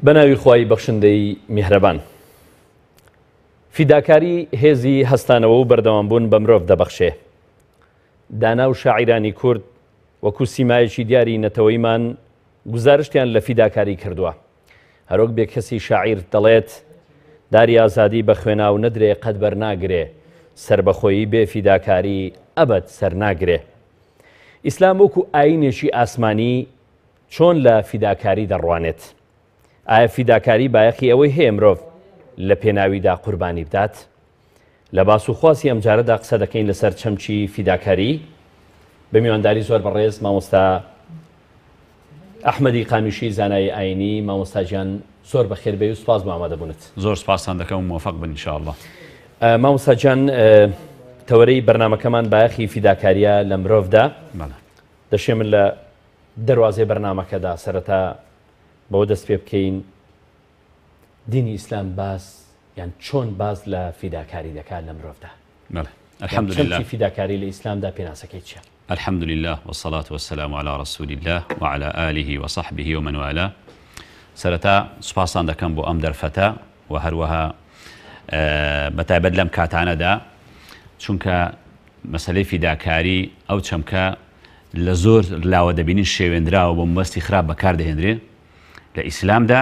بەناوی خوای بەخشندەی میهرەبان. فیداکاری هێزی هەستانەوە و بەردەوامبوون بە مرۆڤ دەبەخشێ. دانا و شاعیرانی کورد وەکو سیمایەکی دیاری نەتەوەیمان گزارشتیان لە فیداکاری کردووە. هەرۆک بێ کەسی شاعیر دەڵێت داری ئازادی بە خوێناو نەدرێ قەت بەرناگرێ، سربەخۆیی بێ فیداکاری ئەبەد سەرناگرێ. ئیسلام وەکو ئاینێکی ئاسمانی چۆن لە فیداکاری دەڕوانێت؟ ئایا فیداکاری بایەخی ئەوەی هەیە مرۆڤ لە پێناویدا قوربانی بدات؟ لە باس و خواسی ئەم جارەدا قسە دەکەین لەسەر چەمچی فیداکاری بە میوانداری زۆر بەڕێز مامۆستا ئەحمەدی قانوشی زانای ئاینی. مامۆستاجیان زۆر بەخێر بێ و سوپاس بۆ ئامادەبوونت. زۆر سپاسان دەکەم و موفق بن ئینشاءالله. مامۆستاجیان تەوەرەی بەرنامەکەمان بایەخی فیداکاریە لە مرۆڤدا. دەشێ من لە دەواازەی بەرنامەکەدا سەرەتا بەوە دەست پێ بکەین دینی ئیسلام باس یان چۆن باز لە فیداکاری دەکات لە مرۆڤدا. الحمد لله. فیداکاری لە ئیسلامدا پێناسەکەی چییە؟ الحمد لله والصلاة والسلام على رسول الله وعلى آله وصحبه ومن والاه. سرتا سپاسان دەکەم بۆ ئەم دەرفەتە و هەروەها بەتایبەت لەم کاتانەدا چونکە مەسەلەی فیداکاری ئەو چەمکە لە زۆر لاوە دەبینین شێوێنراوە بۆ مەبەستی خراپ بەکاردەهێنرێ. لە ئیسلامدا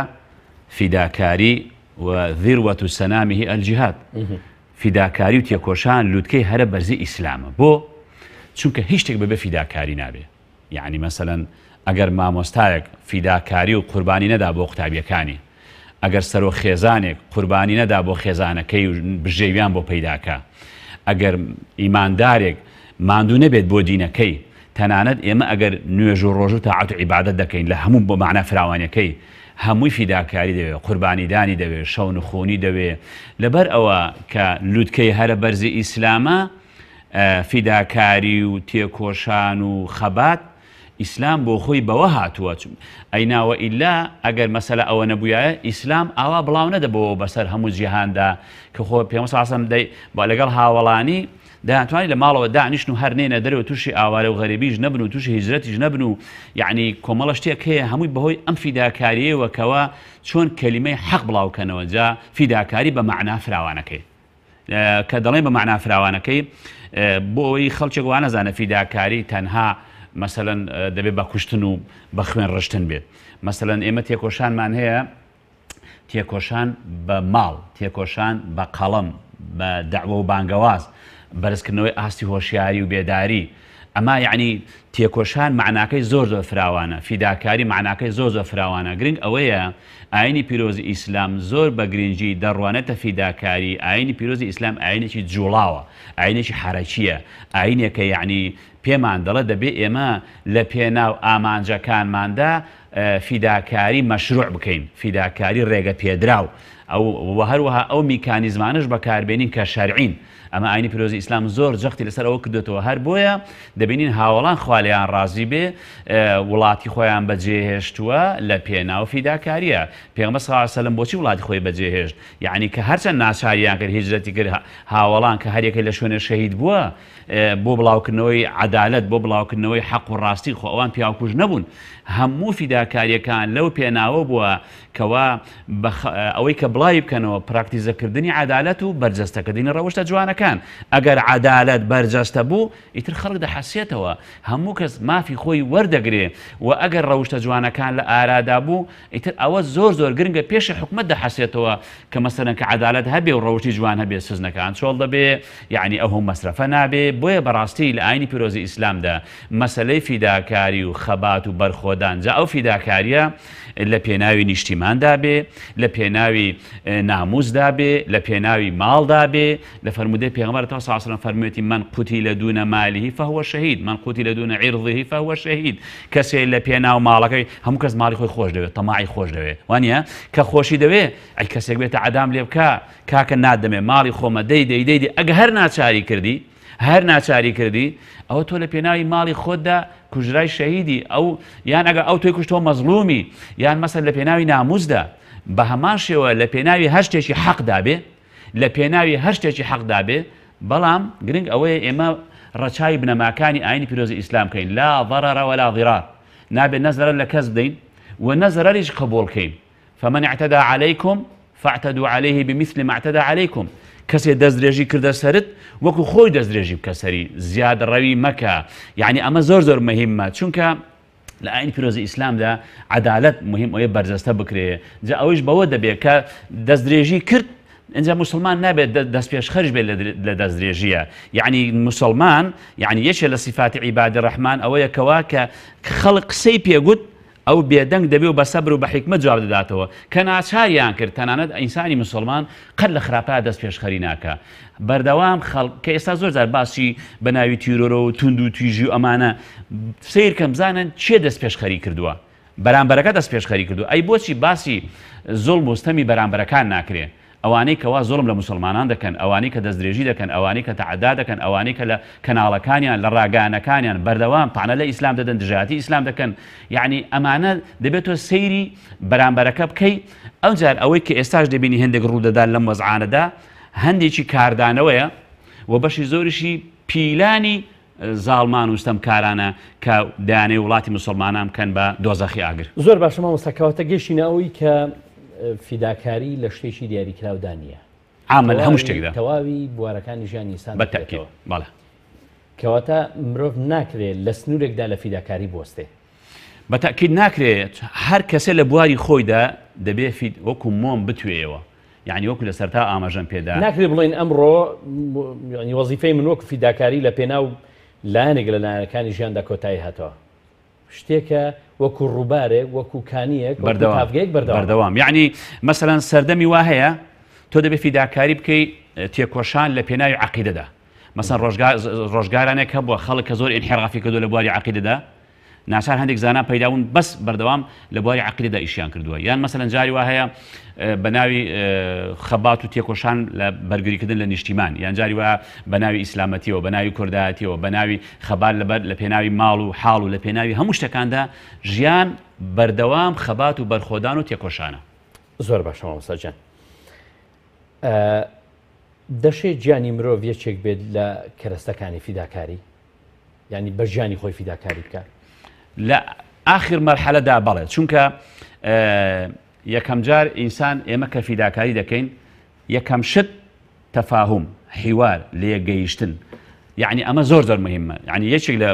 فیداکاری و ذروة سەنامیه الجیهاد، فیداکاری و تێکۆشان لووتکەی هەرە بەرزی ئیسلامە. بۆ چونکە هیچ شتێک بەبێ فیداکاری نابێ. یعنی مەسەلەن ئەگەر مامۆستایەک فیداکاری و قوربانی نەدا بۆ قوتابیەکانی، ئەگەر سەرۆ خێزانێک قوربانی نەدا بۆ خێزانەکەی و بژێویان بۆ پەیداکە، ئەگەر ئیماندارێک ماندوو نەبێت بۆ دینەکەی، تەنانەت ئێمە ئەگەر نوێژ و ڕۆژ و تاعات و عیبادەت دەکەین لە هەموو بۆ معنە فراوانەکەی، هەمووی فیداکاری دەوێت، قوربانیدانی دەوێت، شەون و خۆنی دەوێت. لەبەر ئەوە کە لووتکەی هەرە بەرزی ئیسلامە فیداکاری و تێکۆشان و خەبات، ئیسلام بۆ خۆی بەوە هاتووە. ئەیناوە ئیلا ئەگەر مەسەلە ئەوە نەبووایە ئیسلام ئاوا بڵاو نەدەبەوە بەسەر هەموو جیهاندا کە خۆ پێغەمبەر صلی الله علیه و سلم با لەگەڵ هاوڵانی دەتوانێت لە ماڵەوە دانیشن و هەر نێنە دەرەوە تووشی ئاوارە و غەریبیش نەبن و تووشی هیجرەتیش نەبن و یعنی کۆمەڵە شتێک هەیە هەمووی بەهۆی ئەم فیداکاریەوەکەوە چۆن کەلیمەی حەق بڵاوکەنەوە. جا فیداکاری بە معنە فراوانەکەی کە دەڵێن بە معنە فراوانەکەی بۆ ئەوەی خەڵکێک وا نەزانە فیداکاری تەنها مەسەلەن دەبێت بە کوشتن و بە خوێن ڕشتن بێت. مەسەلەن ئێمە تێکۆشانمان هەیە، تێکۆشان بە ماڵ، تێکۆشان بە قەڵەم، بە دەعوە و بانگەواز، بەرزکردنەوەی ئاستی هۆشیاری و بێداری. ئەمە یعنی تێکۆشان معناکەی زۆر زۆر فراوانە، فیداکاری معناکەی زۆر زۆر فراوانە. گرنگ ئەوەیە ئاینی پیرۆزی ئیسلام زۆر بە گرنگی دەڕوانێتە فیداکاری. ئاینی پیرۆزی ئیسلام ئاینێکی جوڵاوە، ئاینێکی حەرەکیە، ئاینێکە یعنی پێمان دەڵێ دەبێ ئێمە لە پێناو ئامانجەکانماندا فیداکاری مەشروع بکەین، فیداکاری ڕێگە پێدراو، ئەو هەروەها ئەو میکانیزمانش بەکاربێنین کە شەرعین. ئەمە ئاینی پیرۆزی ئیسلام زۆر جەختی لەسەر ئەوە کردوێتەوە. هەر بۆیە دەبینین هاوڵان خوالیان ڕازی بێ وڵاتی خۆیان بەجێهێشتووە لە پێناو فیداکاریە. پێغەمبەر صلی الله علیه و سلم بۆچی وڵاتی خۆی بەجێهێشت؟ یعنی کە هەرچەند ناچاریان کرد هیجرەتی کرد هاوڵان کە هەرێکە لە شوێنە شەهید بووە بۆ بڵاوکردنەوەی عەدالەت، بۆ بڵاوکردنەوەی حەق و ڕاستی، خۆ ئەوان پیاوکوژ نەبوون. هەموو فیداکاریەکان لەو پێناوە بووە کەوا ئەوەی کە بڵاوی بکەنەوە پراکتیزەکردنی عەدالەت و بەرجەستەکردنی ڕەوشتە جوانەکان. ئەگەر عەدالەت بەرجەستە بوو ئیتر خەڵک دەحەسێتەوە، هەموو کەس مافی خۆی وەردەگرێ و ئەگەر ڕەوشتە جوانەکان لە ئارادا بوو ئیتر ئەوە زۆر زۆر گرنگە پێشی حکومەت دەحەسێتەوە کە مەسەلەن کە عەدالەت هەبێ و ڕەوشی جوان هەبێ سزنەکان چۆڵ دەبێ، یعنی ئەو هەموو مەسرەفە نابێ. بۆیە بەڕاستی لە ئاینی پیرۆزی ئیسلامدا مەسەلەی فیداکاری و خەبات و بەرخۆدان جا ئەو فیداکاریە لە پێناوی نیشتیماندا بێ، لە پێناوی ناموسدا بێ، لە پێناوی ماڵدا بێ. لە فەرمودەی پێغەمبەر صلی الله علیه و سلم فەرموویەتی من قوتیل دون ماله فهو شهید، من قوتیل دون عرضه فهو شهید. کەسێ لە پێناو ماڵەکەی هەموو کەس ماڵی خۆی خۆش دەوێت، تەماعی خۆش دەوێت، وانە کە خۆشی دەوێت ئەی کەسێک بێتە عەدام لێ بکە کاکە نادەمێ ماڵی خۆمە دەی ئەگە هەر ناچاری کردی، هەر ناچاری کردی ئەوە تۆ لە پێناوی ماڵی خۆتدا کوژرای شەهیدی، ئەو یان ئەگە ئەو تۆی کوشتۆ مەزلومی، یان مەسەن لە پێناوی ناموسدا. بە هەمان شێوە لە پێناوی هەر شتێکی حەقدا بێ، لە پێناوی هەر شتێکی حەقدا بێ. بەڵام گرنگ ئەوەیە ئێمە ڕەچاوی بنەماکانی ئاینی پیرۆزی ئیسلام بکەین، لا ضەرەرە وەلا ضیرار، نابێت نە زەرەر لە کەس بدەین و نە زەرەریش قبوڵ بکەین. فمن اعتدى عليكم فاعتدوا عليه بمثل ما اعتدى عليكم. کەسێ دەستدرێژی کردە سرت وەکو خۆی دەستدرێژی بکە سەری، زیاد ڕەوی مەکە. یعنی ئەمە زۆر مهمە، چونکە لە ئاین پیرۆزی ئیسلامدا عەدالەت مهم ئەوەیە بەرجەستە بکرێ. جا ئەوەش بەوە دەبێت کە دەستدرێژی کرد اینجا مسلمان نابێت دەست پێش خەرج بێت لە دەستدرێژیە. یعنی مسلمان یعنی یەکێ لە صفاتی عیبادی ڕەحمان ئەوەیە کەوا کە خەڵک قسەی پێگوت ئەو بێدەنگ دەبێ و بە سەبر و بە حیکمت جواب دەداتەوە، کە ناچاریان کرد تەنانەت ئینسانی مسلمان قەت لە خراپە دەست پێشخەری ناکە. بەردەوام خەڵک کە ئێستا زۆر جار باسی بە ناوی تیرۆرە و تونند و تویژی و ئەمانە سیر کەم بزانن چێ دەست پێشخەری کردووە، بەرامبەرەکە دەست پێشخەری کردو. ئەی بۆچی باسی زوڵم و ستەمی بەرامبەرەکان ناکرێ؟ ئەوانەی کەوا زۆڵم لە مسلمانان دەکەن، ئەوانەی کە دەستدرێژی دەکەن، ئەوانەی کە تەعەدا دەکەن، ئەوانەی کە لە کەناڵەکانیان لە ڕاگەیانەکانیان بەردەوام تەعنە لە ئیسلام دەدەن، دژایەتی ئیسلام دەکەن. یعنی ئەمانە دەبێتەوە سەیری بەرامبەرەکە بکەی. ئەوجار ئەوەی کە ئێستاش دەبینی هەندێک ڕوودەدات لەم وەزعانەدا هەندێکی کاردانەوەیە و بەشی زۆریشی پیلانی زاڵمان و ستەمکارانە کە دایانەی وڵاتی مسلمانان بکەن بە دۆزەخی ئاگر. زۆر باشە مامۆستاکەواتە گەشتینەوەی کە فیداکاری لە شتێکی دیاریکراودا نییە، عامل هەموو شتێکدا تەواوی بوارەکانی ژیانی ئینسان بەتەکید. بەڵێ کەواتە مرۆڤ ناکرێت لە سنوورێکدا لە فیداکاری بوەستێ. بەتەکید ناکرێت هەر کەسێ لە بواری خۆیدا دەبێت وەکو مۆم بتوێەوە، یعنی وەکو لە سەرتا ئاماژەم پێدا ناکرێت بڵێن ئەمڕۆ وەزیفەی من وەکو فیداکاری لە پێناو لایەنێک لە لایەنەکانی ژیاندا کۆتایی هاتەوە، شتێکە وەکو ڕووبارێک وەکو کانیەک بەردەوام. یعنی مەسەلەن سەردەمی وا هەیە تۆ دەبێت فیداکاری بکەیت تێکۆشان لە پێناوی عەقیدەدا. مەسەن ڕۆژگارانێک هەبووە خەڵک کە زۆر ئینحیرافی کردو لە بواری عەقیدەدا، ناچار هەندێک زانان پەیداون بەس بەردەوام لە بواری عەقیدەدا ئیشیان کردووە. یان مەسەلەن جاری وا هەیە بە ناوی خەبات و تێکۆشان لە بەرگریکردن لە نیشتیمان، یان جاری وایە بە ناوی ئیسلامەتیەوە، بە ناوی کوردایەتیەوە، بە ناوی خەبات لە پێناوی ماڵ و حاڵ و لە پێناوی هەموو شتەکاندا ژیان بەردەوام خەبات و بەرخۆدان و تێکۆشانە. زۆر باشە مامۆستاجان. دەشێت گیانی مرۆڤ یەکێک بێت لە کەرەستەکانی فیداکاری، ینی بە ژیانی خۆی فیداکاری بکات لە ئاخر مەرحەلەدا بەڵێ، چونکە یەکەم جار ئینسان ئێمە کە فیداکاری دەکەین یەکەم شت تەفاهم حیوار لێگەیشتن. یعنی ئەمە زۆر مهمە. یعنی یەکێک لە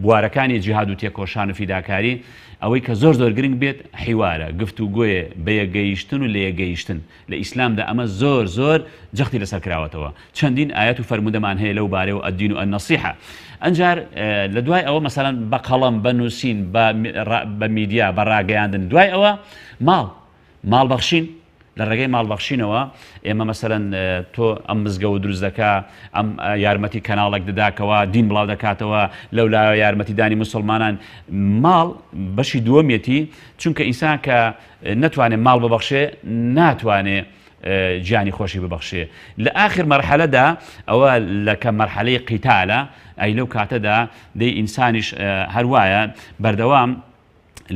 بوارەکانی جیهاد و تێکۆشان و فیداکاری ئەوەی کە زۆر گرنگ بێت حیوارە، گفتوگۆیە، بەیەگەیشتن و لێگەیشتن. لە ئیسلامدا ئەمە زۆر جەختی لەسەر کراوەتەوە. چەندین ئاەت و فەرمودەمان هەیە لەو بارەوە ئەدین و ئەنەسیحە. ئەنجار لە دوای ئەوە مەسەلەن بە قەڵەم، بە نووسین، بە میدیا، بە ڕاگەیاندن، دوای ئەوە ماڵبەخشین. لە ڕێگەی ماڵبەخشینەوە ئێمە مەسەلەن تۆ ئەم مزگەوت دروست دەکا، ئەم یارمەتی کەناڵێک دەداکەوە، دین بڵاو دەکاتەوە، لەولایە یارمەتیدانی مسلمانان. ماڵ بەشی دووەمیەتی، چونکە ئینسان کە نەتوانێت ماڵ ببەخشێ ناتوانێت گیانی خۆشی ببەخشێ. لە ئاخر مەرحەلەدا ئەوە لە کە مەرحەلەی قیتالە، ئەی لەو کاتەدا دەی ئینسانیش هەروایە بەردەوام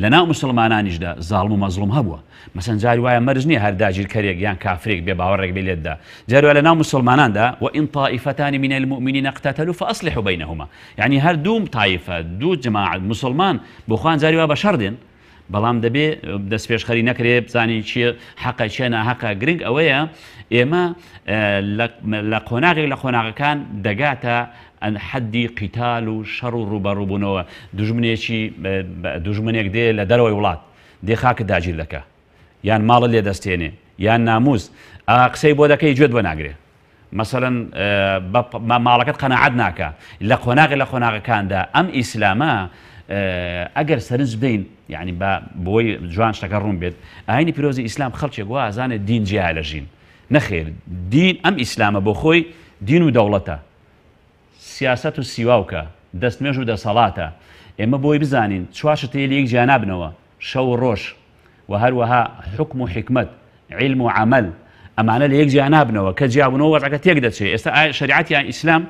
لە ناو مسلمانانیشدا زاڵم و مەزڵوم هەبووە. مەسەن جاری وایە مەرج نییە هەر داگیرکەرێک یان کافرێک بێ باوەڕێک بێ لێتدا. جاری وایە لە ناو مسلماناندا وئین طائفتان من المؤمنین اقتتلوا فأصلحوا بینهما، یعنی هەر دوو تایفە، دوو جەماعەت مسلمان بۆ خوان جاری وا بە شەڕ دێن، بەڵام دەبێ دەست پێشخەری نەکرێ بزانی چیە حەقە چیە ناحەقە. گرنگ ئەوەیە ئێمە لە قۆناغێک لە قۆناغەکان دەگاتە ئەن حەدی قیتال و شەڕ و ڕوبەڕووبوونەوە. دوژمنێک دێ لە دەرەوەی وڵات دێ خاکە داگیر دەکە، یان ماڵە لێ دەستێنێ، یان ناموس قسەی بۆ دەکەی گوێت بۆ ناگرێ. مەسەلەن ماڵەکەت قەناعەت ناکە. لە قۆناغەکاندا ئەم ئیسلامە ئەگەر سەرنج بدەین، یعنی بۆی جوان شتەکە ڕوون بێت، ئاینی پیرۆزی ئیسلام خەڵکێک وا ئازانێت دین جیا لە ژین. نەخێر، دین ئەم ئیسلامە بۆ خۆی دین و دەوڵەتە، سیاست و سیواوکە، دەستمێژ و دەسەڵاتە. ئێمە بۆی بزانین چواشتەیە لە یەک جیا نابنەوە، شەو و ڕۆژ و هەروەها حکم و حکمت، علم و عمل، ئەمانە لە یەک جیا نابنەوە کە جیابنەوە وەزعەکە تێک دەچێت. ئێستا شریعەتی ئیسلام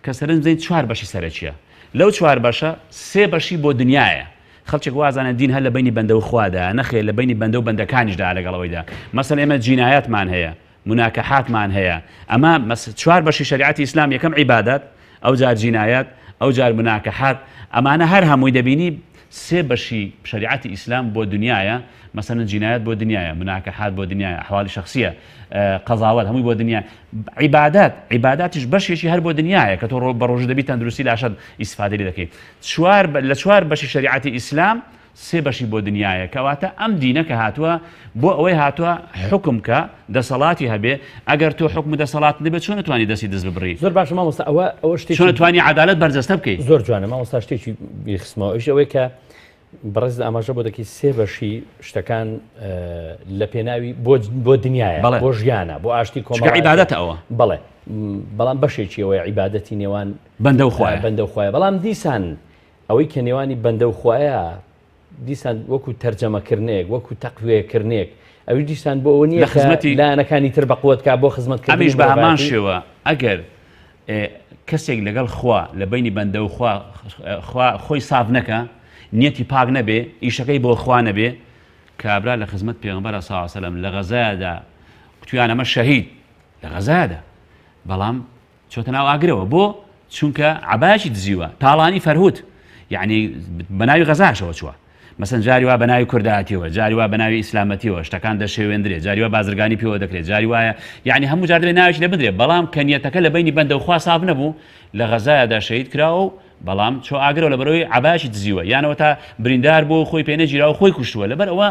کە سەرنج بدەین 4 بەشی سەرەکیە. لەو 4 بەشە 3 بەشی بۆ دنیایە. خەڵکێک وازانە دین هەر لە بینی بەندە و خوادا، نەخێر لە بینی بەندە و بەندەکانیشدا لەگەڵەوەیدا. مەسەڵەن ئێمە جینایەتمان هەیە، مناکەحاتمان هەیە. ئەمە 4 بەشی شریعەتی ئیسلام، یەکەم عیبادەت، ئەو جار جینایەت، ئەو جار مناکەحات، ئەمانە هەر هەمووی دەبینی سێ بەشی شریعەتی ئیسلام بۆ دنیاە، مثلا جینایەت بۆ دنیاە، مناکەحات بۆ دنیاە، ئەحوالی شخصیە، قەزاوەت هەمووی بۆ دنیا. عیباداتیش بەشێکی هەر بۆ دنیاە کە تۆ بە ڕۆژ دەبی تەندروستی لاشەد ئیسفادەی دەکەیت. لە چوار بەشی شریعەتی ئیسلام سێ بەشی بۆ دنیاە، کەواتە ئەم دینە کە هاتووە بۆ ئەوەی هاتووە حکم کە دەسەڵاتی هەبێ. ئەگەر تۆ حکم دەسەڵات نەبێت چۆن نتوانی دەستی دەست ببڕی؟ زۆر باشە مامۆستا، ئەوە شتێکی چۆن نتوانی عەدالەت بەرجەستە بکەیت؟ زۆر جوانە مامۆستا. شتێکی بیخستمەوە ئەوەی کە بەڕێز ئاماژە بۆ دەکەی سێ بەشی شتەکان لە پێناوی بۆ دنیاە، بۆ ژیانە، بۆ ئاشتی کۆمەڵ عیبادەتە ئەوە. بەڵێ، بەڵام بەشێکی ئەوەی عیبادەتی نێوان بەندە و خوایە، بەندە و خوایە. بەڵام دیسان ئەوەی کە نێوانی بەندە و خوایە دیسان وەکو تەرجەمەکردنێک، وەکو تەقویەکردنێک، ئەوی دیسان بۆ ئەوە نییە خزمەتی لایەنەکانی تر بەقوتکە بۆ خزمەتکردن. ئەمیش بە هەمان شێوە ئەگەر کەسێک لەگەڵ خوا لە بینی بەندە و خۆی ساف نەکە، نیەتی پاک نەبێ، ئیشەکەی بۆ خوا نەبێ، کابرا لە خزمەت پێغەمبەر صلی الله علیه و سلم لە غەزادا کوتیان ئەمە شەهید لە غەزادا، بەڵام چۆتە ناو ئاگرەوە. بۆ چونکە عەبایەکی دزیوە، تاڵانی فەرهوت، یعنی بەناوی غەزاشەوە چووە. مەسەن جاری وا بەناوی کوردایەتیەوە، جاری وا بەناوی ئیسلامەتیەوە، شتەکان دەشێوێندرێت، جاری وا بازرگانی پێوە دەکرێت، جاری وایە یعنی هەموو جار دەبێت ناویش لێ بدرێت، بەڵام کە نیەتەکە لە بینی بەندە و خوا ساف نەبوو لە غەزایەدا شەهید کراوە، بەڵام چۆ ئاگرەوە لە بەرەوەی عەبایەکی دزیوە، یانەوە تا بریندار بۆ خۆی پێنەگیراوە خۆی کوشتووە. لەبەر ئەوە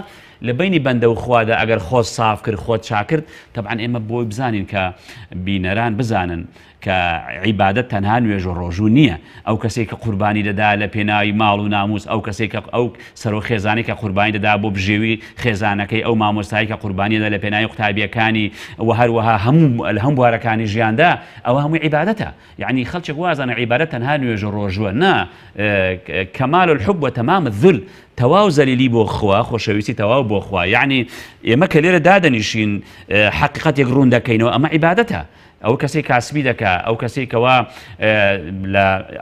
لە بینی بەندە و خوادا ئەگەر خۆت ساف کرد، خۆت چاکرد، تەبعاً ئێمە بۆی بزانین کە بینەران بزانن کە عیبادەت تەنها نوێژ و ڕۆژوو نییە. ئەو کەسێک کە قوربانی دەدا لە پێناوی ماڵ و ناموس، ئەو کەسێک کە ئەو سەرۆ خێزانی کە قوربانی دەدا بۆ بژێوی خێزانەکەی، ئەو مامۆستایی کە قوربانی دەدا لە پێناوی قوتابیەکانی و هەروەها هەموو بوارەکانی ژیاندا، ئەوە هەمووی عیبادەتە. یعنی خەڵکێک وازانە عیبادەت تەنها نوێژ و ڕۆژووە، نا، کەمال الحب وتەمام الذل، تەواو زەلیلی بۆ خوا، خۆشەویستی تەواو بۆ خوا. یعنی ئێمە کە لێرە دادەنیشین حەقیقەتێک ڕوون دەکەینەوە، ئەمە عیبادەتە. ئەو کەسێک کاسبی دەکا، ئەو کەسێکەوە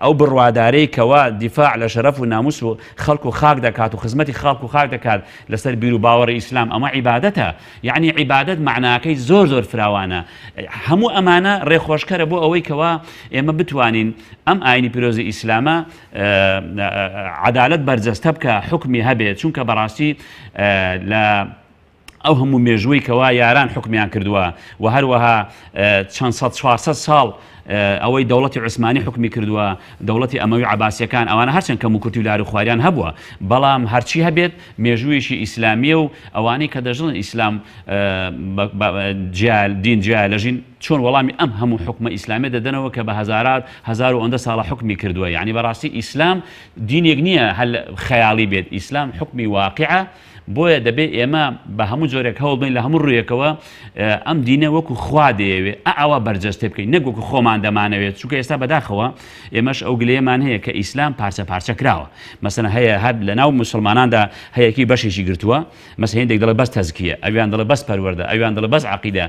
ئەو بڕوادارەی کەوا دیفاع لە شەرەف و ناموس و خەڵک و خاک دەکات و خزمەتی خەڵک و خاک دەکات لەسەر بیر و باوەڕی ئیسلام، ئەمە عیبادەتە. یعنی عیبادەت معناکەی زۆر فراوانە. هەموو ئەمانە ڕێخۆشکەرە بۆ ئەوەی کەوا ئێمە بتوانین ئەم ئاینی پیرۆزی ئیسلامە عەدالەت بەرجەستە بکە، حکمی هەبێت، چونکە بەڕاستی لە ئەو هەموو مێژووی کەوا یاران حکمیان کردووە و هەروەها چەند سەد 400 ساڵ ئەوەی دەوڵەتی عوسمانی حکمی کردووە، دەوڵەتی ئەمەوی عەباسیەکان، ئەوانە هەرچەند کەم و کورتی و لار و خواریان هەبووە، بەڵام هەرچی هەبێت مێژوویشی ئیسلامیە و ئەوانەی کە دەژڵن ئیسلام دین جیا لەژین چۆن وەڵامی ئەم هەموو حکمە ئیسلامی دەدەنەوە کە بە هەزار و ئەندە ساڵە حکمی کردووە. یعنی بەڕاستی ئیسلام دینێک نییە هەل خەیاڵی بێت، ئیسلام حکمی واقعە. بۆیە دەبێت ئێمە بە هەموو جۆرێک هەوڵ بین لە هەموو ڕوویەکەوە ئەم دینە وەکو خوا دەیەوێت ئەوە بەرجەستێ بکەین، نەک وەکو خۆمان دەمانەوێت. چونکە ئێستا بەداخەوە ئێمەش ئەو گلەیەمان هەیە کە ئیسلام پارچە کراوە. مەسەڵەن هەیە هەر لە ناو موسڵماناندا هەیەکی بەشێکی گرتووە، مەسەڵەن هێندێک دەڵێ بەس تەزکیە، ئەویان دەڵێ بەس پەروەردە، ئەویان دەڵێ بەس عەقیدە،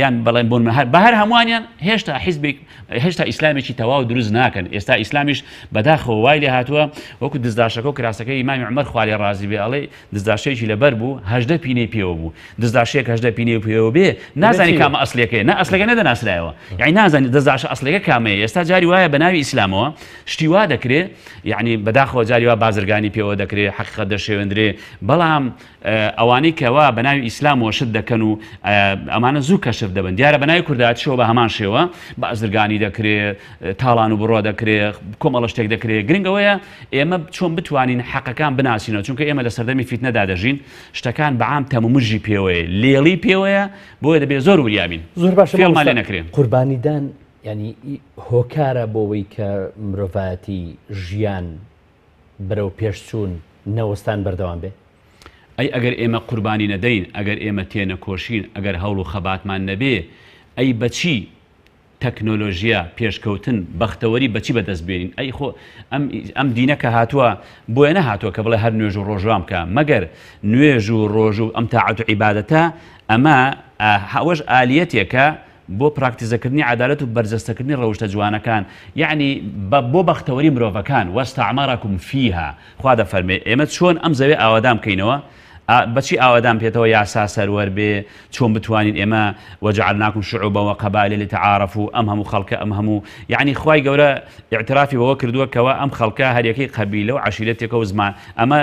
یان بەڵێن بۆن بە هەر هەمووانیان هێشتا ئیسلامێکی تەواو دروست ناکەن. ئێستا ئیسلامیش بەداخەوە وای لێ هاتووە وەکو دزداشەکە و کراسەکەی ئیمامی عومەر خوا لێ ڕازی بێ، ئەڵێ دزداشەیەکی لەبەر بوو 18 پینەی پێوە بوو، دزداشەیەک 18 پینەی پێوە بێ، نازانی کامە ئەسلەکەی، نا ئەسلەکە نەدەناسرایەوە، یعنی نازانی دزداشە ئەسلەکە کامەیە. ئێستا جاری وایە بە ناوی ئیسلامەوە شتی وا دەکرێت، یعنی بەداخەوە جاری وا بازرگانی پێوە دەکرێت، حەقیقەت دەشێوێندرێ، بەڵام ئەوانەی کەوا بە ناوی ئیسلامەوە شت دەکەن و ئەمانە زوو کەشف دەبن. دیارە بە ناوی کوردایەتیشەوە بە هەمان شێوە بازرگانی دەکرێت، تاڵان و بڕۆ دەکرێت، کۆمەڵە شتێک دەکرێت. گرنگەوەیە ئێمە چۆن بتوانین حەقەکان بناسینەوە، چونکە ئێمە لە سەردەمی فیتنەدا دەژین، شتەکان بەعام تەمەمژی پێوەیە، لێڵی پێوەیە، بۆیە دەبێت زۆر وریابین، زۆر باشە فێڵمان لێ نەکرێن. قوربانیدان ینی هۆکارە بۆەوەی کە مرۆڤایەتی ژیان بەرەو پێشچوون نەوەستان بەردەوام بێ. ئەی ئەگەر ئێمە قوربانی نەدەین، ئەگەر ئێمە تێنەکۆشین، ئەگەر هەوڵ و خەباتمان نەبێ، ئەی بەچی تەکنۆلۆژیا پێشکەوتن بەختەوەری بەچی بەدەست بێنین؟ ئەی خۆ ئەم دینە کە هاتووە بۆیە نەهاتووە کە بڵێ هەر نوێژ و ڕۆژوام بکە، مەگەر نوێژ و ڕۆژ و ئەم تاعەت و عیبادەتە ئەمە هەوەش ئالیەتێکە بۆ پراکتیزەکردنی عەدالەت و بەرجەستەکردنی ڕەوشتە جوانەکان، یعنی بۆ بەختەوەری مرۆڤەکان. وەستەعمەرەکم فیها، خوا دەفەرمێ ئێمە چۆن ئەم زەوێ ئاوادام بکەینەوە، بەچی ئاوادان پێێتەوە یاسا سەروەر بێ چۆن بتوانین ئێمە وەجعلناکم شعوبا وقبائل لتعارفوا ئەم هەموو خەڵکە ئەم هەموو یعنی خوای گەورە اعترافی بەوە کردووە کەوە ئەم خەڵکە هەریەکەی قەبیلە و عەشیرەتێکە و زمان ئەمە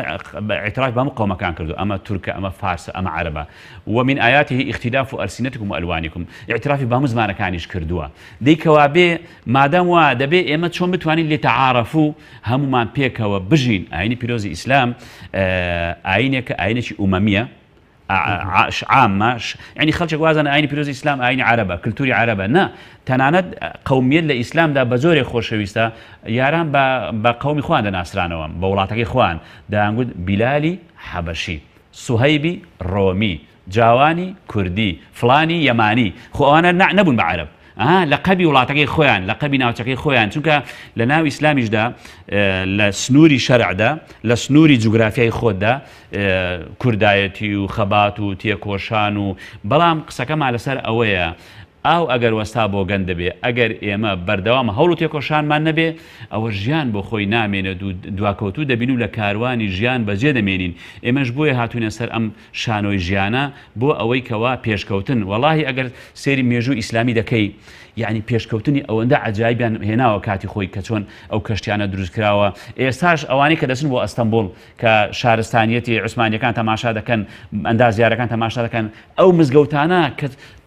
اعتراف بە هەموو قەومەکان کردو ئەمە تورکە ئەمە فارسە ئەمە عەرەبە ومن آياته اختلاف ألسنتكم وألوانكم اعترافی بە هەموو زمانەکانیش کردووە دەیکەوا بێ مادام وا دەبێ ئێمە چۆن بتوانین لتعارفوا هەمومان پێکەوە بژین ئاینی پیرۆزی ئیسلام ئاینێکە ئاینێکی ئومەمیە عامة يعني خلشك وازن آيني بيروز إسلام آيني عربة كلتوري عربة نا تناند قومية الإسلام دا بزوري خوشويستا ياران با قومي خوان دا ناسرانوام بولاتك خوان دا نقول بلالي حبشي صهيبي رومي جاواني كردي فلاني يماني خو أنا نبون بعرب لقبي وڵاتەکەی خۆیان لقبي ناوچەکەی خۆیان چونکە لە ناو ئیسلامیشدا لە سنووری شەرعدا لە سنووری جوگرافیای خۆتدا کوردایەتی و خەبات و تێکۆشان و بەڵام قسەکەمان لەسەر ئەوەیە ئاو ئەگەر وەستا بۆ گەن دەبێ ئەگەر ئێمە بەردەوام هەوڵ و تێکۆشانمان نەبێ ئەوە ژیان بۆ خۆی نامێنێت و دواکەوتوو دەبین و لە کاروانی ژیان بەجێ دەمێنین ئێمەش بۆیە هاتوونە سەر ئەم شانۆی ژیانە بۆ ئەوەی کەوا پێشکەوتن وەڵاهی ئەگەر سێری مێژوو ئیسلامی دەکەی يعني پێشکەوتنی ئەوەندە عجایبیان هێناوە کاتی خۆی کە چۆن ئەو کەشتیانە دروستکراوە ئێستاش ئەوانەی کە دەچن بۆ ئەستەمبول کە شارستانیەتی عوسمانیەکان تەماشا دەکەن ئەندازیارەکان تەماشا دەکەن ئەو مزگەوتانە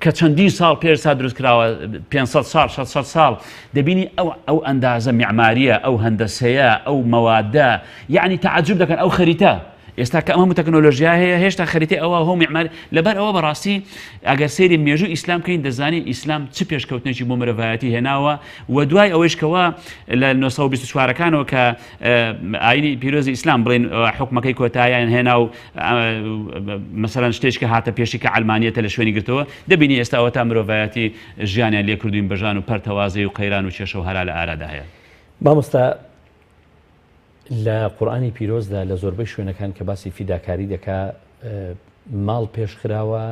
کە چەندین ساڵ پێش تا دروستکراوە 500 ساڵ 600 ساڵ دەبینی ئەو ئەندازە میعماریە ئەو هەندەسەیە ئەو مەوادە یعنی تعجب دەکەن ئەو خەریتە ئێستا کە ئەمە تەکنۆلۆژیا هەیە هێشتا خەریتەی ئەوە هەموو میعماری لەبەر ئەوە بەڕاستی ئەگەر سەیری مێژوو ئیسلام کەین دەزانی ئیسلام چ پێشکەوتنێکی بۆ مرۆڤایەتی هێناوە و دوای ئەوەش کەوە لە 1924ەکانەوە کە ئاینی پیرۆزی ئیسلام بڵێن حکومەکەی کۆتاییان هێنا و مەسەلەن شتێک کە هاتە پێشی کە ئەلمانیەتە لە شوێنی گرتەوە دەبینی ئێستا ئەوە تا مرۆڤایەتی ژیانیان لێ کردوین بەژان و پەرتەوازی و قەیران و کێشە و هەرا لە ئارادا هەیە مامۆستا لە قورئانی پیرۆزدا لە زۆربەی شوێنەکان کە باسی فیداکاری دەکا ماڵ پێشخراوە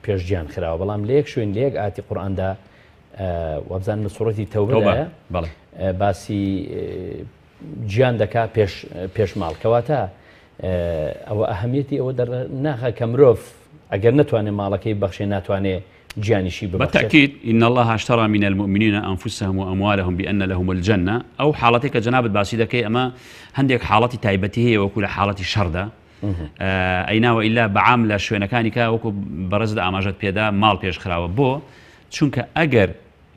پێشگیان خراوە بەڵام لە یەک شوێن لە یەک ئاتی قورئاندا وابزانم لە سوڕەتی تەوبەدایە باسی گیان دەکا پێش ماڵ کەواتە ئەوە ئەهەمیەتی ئەوە دەرناخە کە مرۆڤ ئەگەر نەتوانێت ماڵەکەی بەخشێ ناتوانێت جيانشي بالتأكيد إن الله اشترى من المؤمنين أنفسهم وأموالهم بأن لهم الجنة أو حالتك جناب الباسيدة كي أما هندك حالتي تايبته هي وكل حالتي شردة أينا وإلا بعاملة شوينة كانك وكو برزد أماجت بيدا مال بيش خراوة بو چونك أجر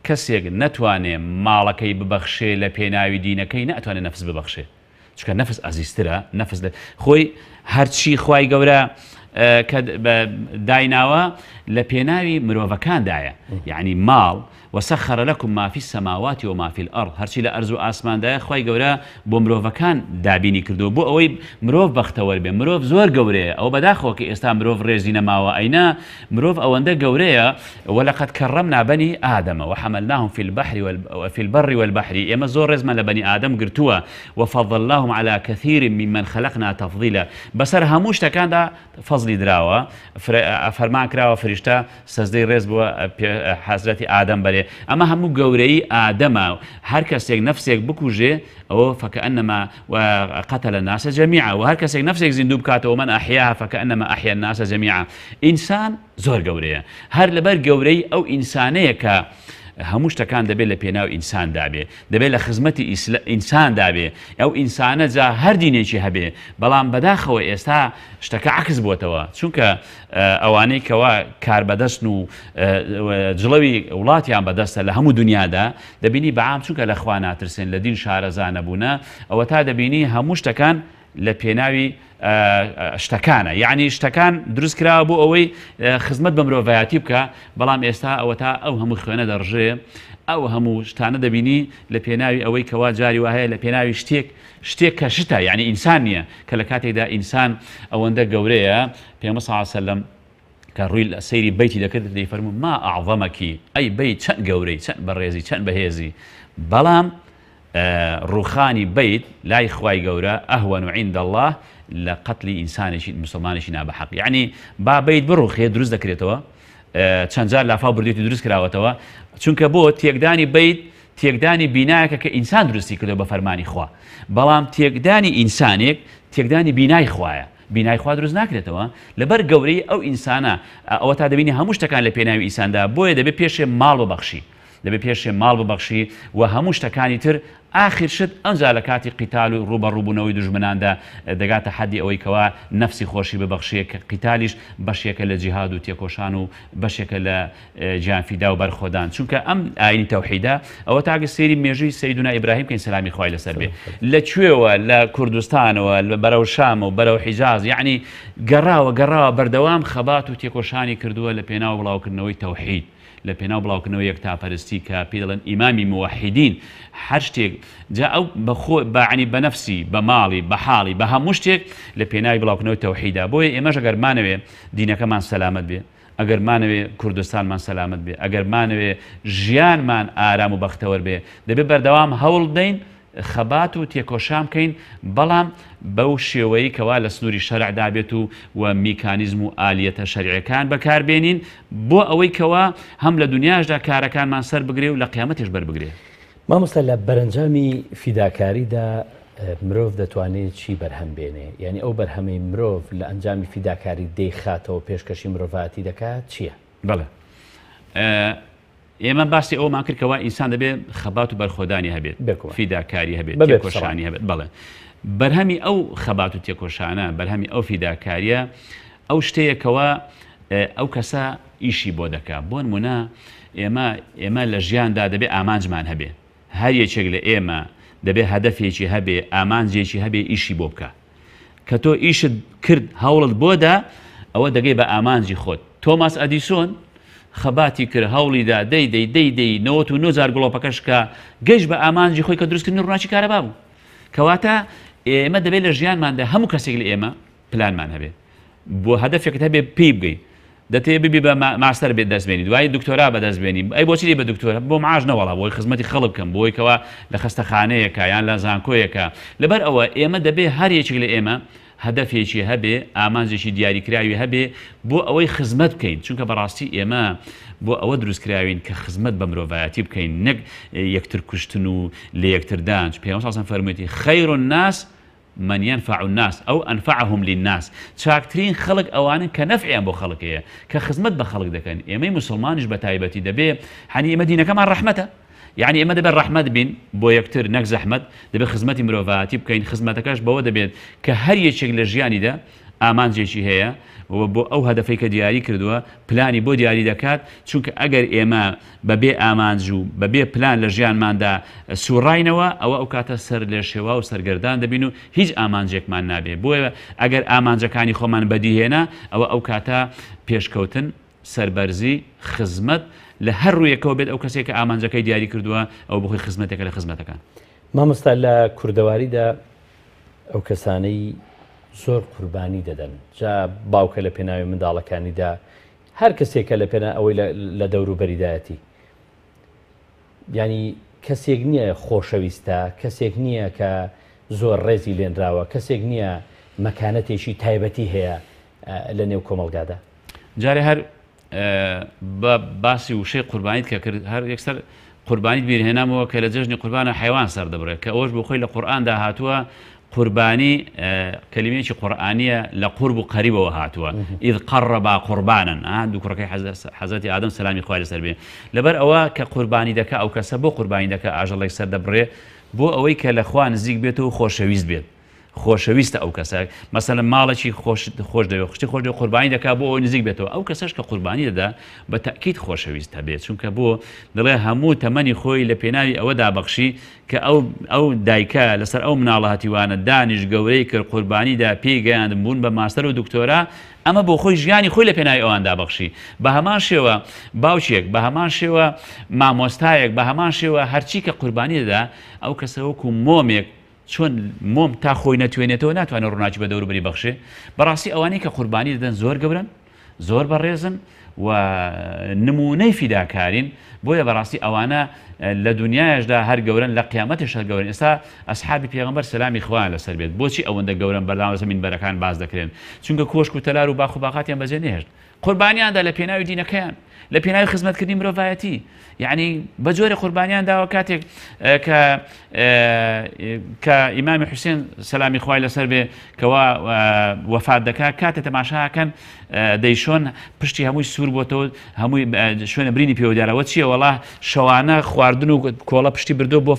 كسيك نتواني مالكي ببخشي لبيناوي دينكي نتواني نفس ببخشي چونك نفس عزيزترا نفس خوي هرشي خواي قورا دايناوا لبيناوي مروفكان دايا يعني مال وسخر لكم ما في السماوات وما في الأرض هرشي لأرزو آسمان دايا خواهي قورا بو مروفكان دابيني كردو بو اوي مروف بختور بي مروف زور قوريا او بداخو كي استا مروف ريزينا ماوا اينا مروف اواندا قوريا ولقد كرمنا بني آدم وحملناهم في البر والبحر اما زور رزما لبني آدم قرتوا وفضلناهم على كثير ممن خلقنا تفضيلا بسر هموش تكان دا فضلي دراوا فرمان كراوا فرشتا سزدي رز بو حضرت آدم بري اما همو قوري آدم هر كسيك نفسك بكوجي او فكأنما قتل الناس جميعا وهر كسيك نفسك زندوب كاته ومن أحياها فكأنما أحيا الناس جميعا إنسان زور قوري هر لبر قوري أو إنسانية كا هموش تكان دبي لبيناو إنسان دابي دبي لخدمتي إنسان دابي أو إنسان جا هر ديني شي هبي بلان بداخو إستا اشتكى عكس بوتوا شونك أواني كوا كار بدسنو جلوي ولاتي عم بدست لهمو دنيا دا دبيني بعام شونك الأخوانات ترسين لدين شارزان بونا أو تا دبيني هموش تكان لبيناوي اشتكانا يعني اشتكان دروس كرا بو اوي خدمت بمروفياتي بكا بلام استا او تا او همو خوينه درجه او همو شتانه دبيني لبيناوي اوي كوا جاري وهي لبيناوي شتيك كشتا يعني انسانيه كلكاتي دا انسان او اندا قوريه بيغمبر صلى الله عليه وسلم كان روي سيري بيتي دا كده يفرموا ما اعظمك اي بيت شن قوري شن بريزي شن بهيزي بلام روخاني بيت لا يخواي قورا اهون عند الله لقتل إنسان مسلمان ناب حق يعني با بيت بروخ دروز ذكرتوا تشانجار لافا برديت دروز كراوتوا چونك بو تيقداني بيت تيقداني بنايك كإنسان دروستي كده بفرماني خوا بلام تيقداني إنسانك تيقداني بناي خوايا بینای خوا دروست ناکرێتەوە لەبەر گەورەی ئەو ئینسانە ئەوە تا دەبینی هەموو شتەکان لە پێناوی ئینساندا بۆیە دەبێت پێشێ ماڵ ببەخشی دەبێت پێشێ ماڵ ببەخشی و هەموو شتەکانی تر آخر شت ئەنجا لە کاتی قیتال و ڕوبەڕووبوونەوەی دژمناندا دەگاتە حەدی ئەوەی کەوا نەفسی خۆشی ببەخشێ کە قیتالیش بەشێکە لە جیهاد و تێکۆشان و بەشێکە لە گیانفیدا و بەرخۆدان چونکە ئەم ئاینی تەوحیدە ئەوە تاگە سێری مێژووی سەیدونا ئیبراهیم کەین سەلامی خوای لەسەر بێ لەکوێوە لە کوردستانەوە بەرەو شام و بەرەو حیجاز یعنی گەڕاوە بەردەوام خەبات و تێکۆشانی کردووە لە پێناو بڵاوکردنەوەی تەوحید لە پێناو بڵاوکردنەوەی یەکتاپەرستی کە پێ دەڵێن ئیمامی موحیدین هەر شتێک جا ئەو بەعنی بە نەفسی بە ماڵی بە حاڵی بە هەموو شتێک لە پێناوی بڵاوکردنەوەی تەوحیدا بۆیە ئێمەش ئەگەرمانەوێ دینەکەمان سەلامەت بێ ئەگەرمانەوێ کوردستانمان سەلامەت بێ ئەگەرمانەوێ ژیانمان ئارام و بەختەوەر بێ دەبێت بەردەوام هەوڵ بدەین خەبات و تێکۆشام بکەین بەڵام بەو شێوەیە کەوا لە سنووری شەرعدا بێت و میکانیزم و ئالیەتە شەرعیەکان بەکاربێنین بۆ ئەوەی کەوا هەم لە دنیاشدا کارەکانمان سەر بگرێ و لە قیامەتیش بەربگرێ. مامۆستا لە بەرەنجامی فیداکاریدا مرۆڤ دەتوانێت چی بەرهەم بێنێ یعنی ئەو بەرهەمەی مرۆڤ لە ئەنجامی فیداکاری دەیخاتەوە پێشکەشی مرۆڤاتی دەکات چییە؟ بەڵێ ئێمە باسی ئەومان کردکەوە ئینسان دەبێت خەبات و بەرخۆدانی هەبێت فیداکاری هەبێت تێکۆشانی هەبێت بەڵێ بەرهەمی ئەو خەبات و تێکۆشانە بەرهەمی ئەو فیداکاریە ئەو شتەیەکەوە ئەو کەسە ئیشی بۆ دەکات بۆ نمونە ئێمە لە ژیاندا دەبێت ئامانجمان هەبێ هەر یەکێک لە ئێمە دەبێت هەدەفێکی هەبێ ئامانجێکی هەبێ ئیشی بۆ بکە کە تۆ ئیشت کرد هەوڵت بۆدا ئەوە دەگەی بە ئامانجی خۆت تۆماس ئەدیسۆن خەباتی کرد هەوڵیدا دەی 99,000 گڵۆپەکەشکە گەیشت بە ئامانجی خۆی کە دروستکردنی ڕووناچی کارەبا بوو کەواتە ئێمە دەبێت لە ژیانماندا هەموو کەسێک لە ئێمە پلانمان هەبێ بۆ هەدەفێکت هەبێ پێی بگەی دەتێ ببی بە ماستەر بێت دەستبێنی دوای دکتۆرا بەدەستبێنی ئەی بۆچی بە دکتۆرە بۆ معاش نەوەڵا بۆی خزمەتی خەڵک بکەم بۆی کەوا لە خەستەخانەیەکە یان لە زانکۆیەکە لەبەر ئەوە ئێمە دەبێ هەر یەکێک لە ئێمە هەدەفێکی هەبێ ئامانجێکی دیاریکراوی هەبێ بۆ ئەوەی خزمەت بکەین چونکە بەڕاستی ئێمە بۆ ئەوە دروستکراوین کە خزمەت بە مرۆڤایەتی بکەین نەک یەکتر کوشتن و لە یەکتردان پێغەمبەر صلی فەرموویەتی خەیر الناس من ينفع الناس أو أنفعهم للناس چاکترین خەڵک ئەوانن کە نەفعیان بۆ خەڵکەیە کە خزمەت بە خەڵک دەکەن ئێمەی مسلمانیش بە تایبەتی دەبێ هەنی ئێمە دینەکەمان ڕەحمەتە یعنی ئێمە دەبێت ڕەحمەت بین بۆ یەکتر نەک زەحمەت دەبێت خزمەتی مرۆڤایەتی بکەین خزمەتەکەش بەوە دەبێت کە هەر یەکێک لە ژیانیدا ئامانجێکی هەیە بۆ ئەو هەدەفەی کە دیاری کردووە پلانی بۆ دیاری دەکات چونکە ئەگەر ئێمە بەبێ ئامانج و بەبێ پلان لە ژیانماندا سوڕاینەوە ئەوە ئەو کاتە سەر لێ شێوا و سەرگەردان دەبین و هیچ ئامانجێکمان نابێ بۆیە ئەگەر ئامانجەکانی خۆمان بەدیهێنا ئەو کاتە پێشکەوتن سەربەرزی خزمەت لە هەر ڕوویەکەوە بێت ئەو کەسێک کە ئامانجەکەی دیاری کردووە ئەو بخۆی خزمەتێکە لە خزمەتەکان مامۆستا لە کوردەواریدا ئەو کەسانەی زۆر قوربانی دەدەن جا باوکە لە پێناوی منداڵەکانیدا هەر کەسێکە لە پێنا ئەوەی لە دەوروبەریدایەتی ینی کەسێک نییە خۆشەویستە کەسێک نییە کە زۆر ڕێزی لێنراوە کەسێک نییە مەکانەتێکی تایبەتی هەیە لە نێو کۆمەڵگادا جارێ هەر بە باسی وشەی قوربانیت کە کرد هەر یەکسەر قوربانیت بیرهێنامەوە کە لە جەژنی قوربانە حیوان سەر دەبڕێت کە ئەوەش بۆ خۆی لە قورئاندا هاتووە قوربانی کەلیمەیەکی قورئانیە لە قورب و قەریبەوە هاتووە ئیذ قەڕەبا قوربانن دوو کوڕەکەی حەزەتی ئادەم سەلامی خوای لەسەر بێ لەبەر ئەوە کە قوربانی دەکا ئەو کەسە بۆ قوربانی دەکا ئاژەڵێک سەر دەبڕێ بۆ ئەوەی کە لە خوا نزیک بێتەوە خۆشەویست بێت خۆشەویستە ئەو کەسە مەسەلەن ماڵێکی خۆش دەوێت خشتی خۆش دەوێت قوربانی دەکا بۆ ئەوەی نزیک بێتەوە ئەو کەسەش کە قوربانی دەدا بە تەکید خۆشەویست هەبێت چونکە بۆ دەڵێ هەموو تەمەنی خۆی لە پێناوی ئەوە دابەخشی کە ئەو دایکە لەسەر ئەو مناڵە هەتیوانە دانیش گەورەی کرد قوربانیدا پێی گەیاند بوون بە ماستەر و دکتۆرا ئەمە بۆ خۆی ژیانی خۆی لە پێناوی ئەوان دابەخشی بە هەمان شێوە باوچێک بە هەمان شێوە مامۆستایەک بە هەمان شێوە هەرچی کە قوربانی دەدا ئەو کەسە وەکو مۆمێک چۆن مۆم تا خۆی نەتوێنێتەوە ناتوانێت ڕووناکی بە دەوروبەری بەخشێ بەڕاستی ئەوانەی کە قوربانی دەدەن زۆر گەورن زۆر بەڕێزن و نمونەی فیداکارین بۆیە بەڕاستی ئەوانە لە دنیاەشدا هەر گەورن لە قیامەتیش هەر گەورن. ئێستا ئەسحابی پێغەمبەر سەلامی خوا لەسەر بێت بۆچی ئەوەندە گەورن بەردەوام لەسەر مینبەرەکان باز دەکرێن؟ چونکە کۆشک و تەلار و باخ و باخاتیان بەجێ نێهێشت، قوربانیاندا لە پێناوی دینەکەیان، لە پێناوی خزمەتکردنی مرۆڤایەتی. یعنی بە جۆرە قوربانیان داوە کاتێک کە ئیمامی حوسێن سەلامی خوای لەسەر بێ کەوا وەفات دەکات، کاتە تەماشاکەن دەیشۆن پشتی هەمووی سوور بۆتەوە، هەمووی شوێنە برینی پێوە دیارەوە چییە؟ وەڵا شەوانە خواردن و کۆڵە پشتی بردو بۆ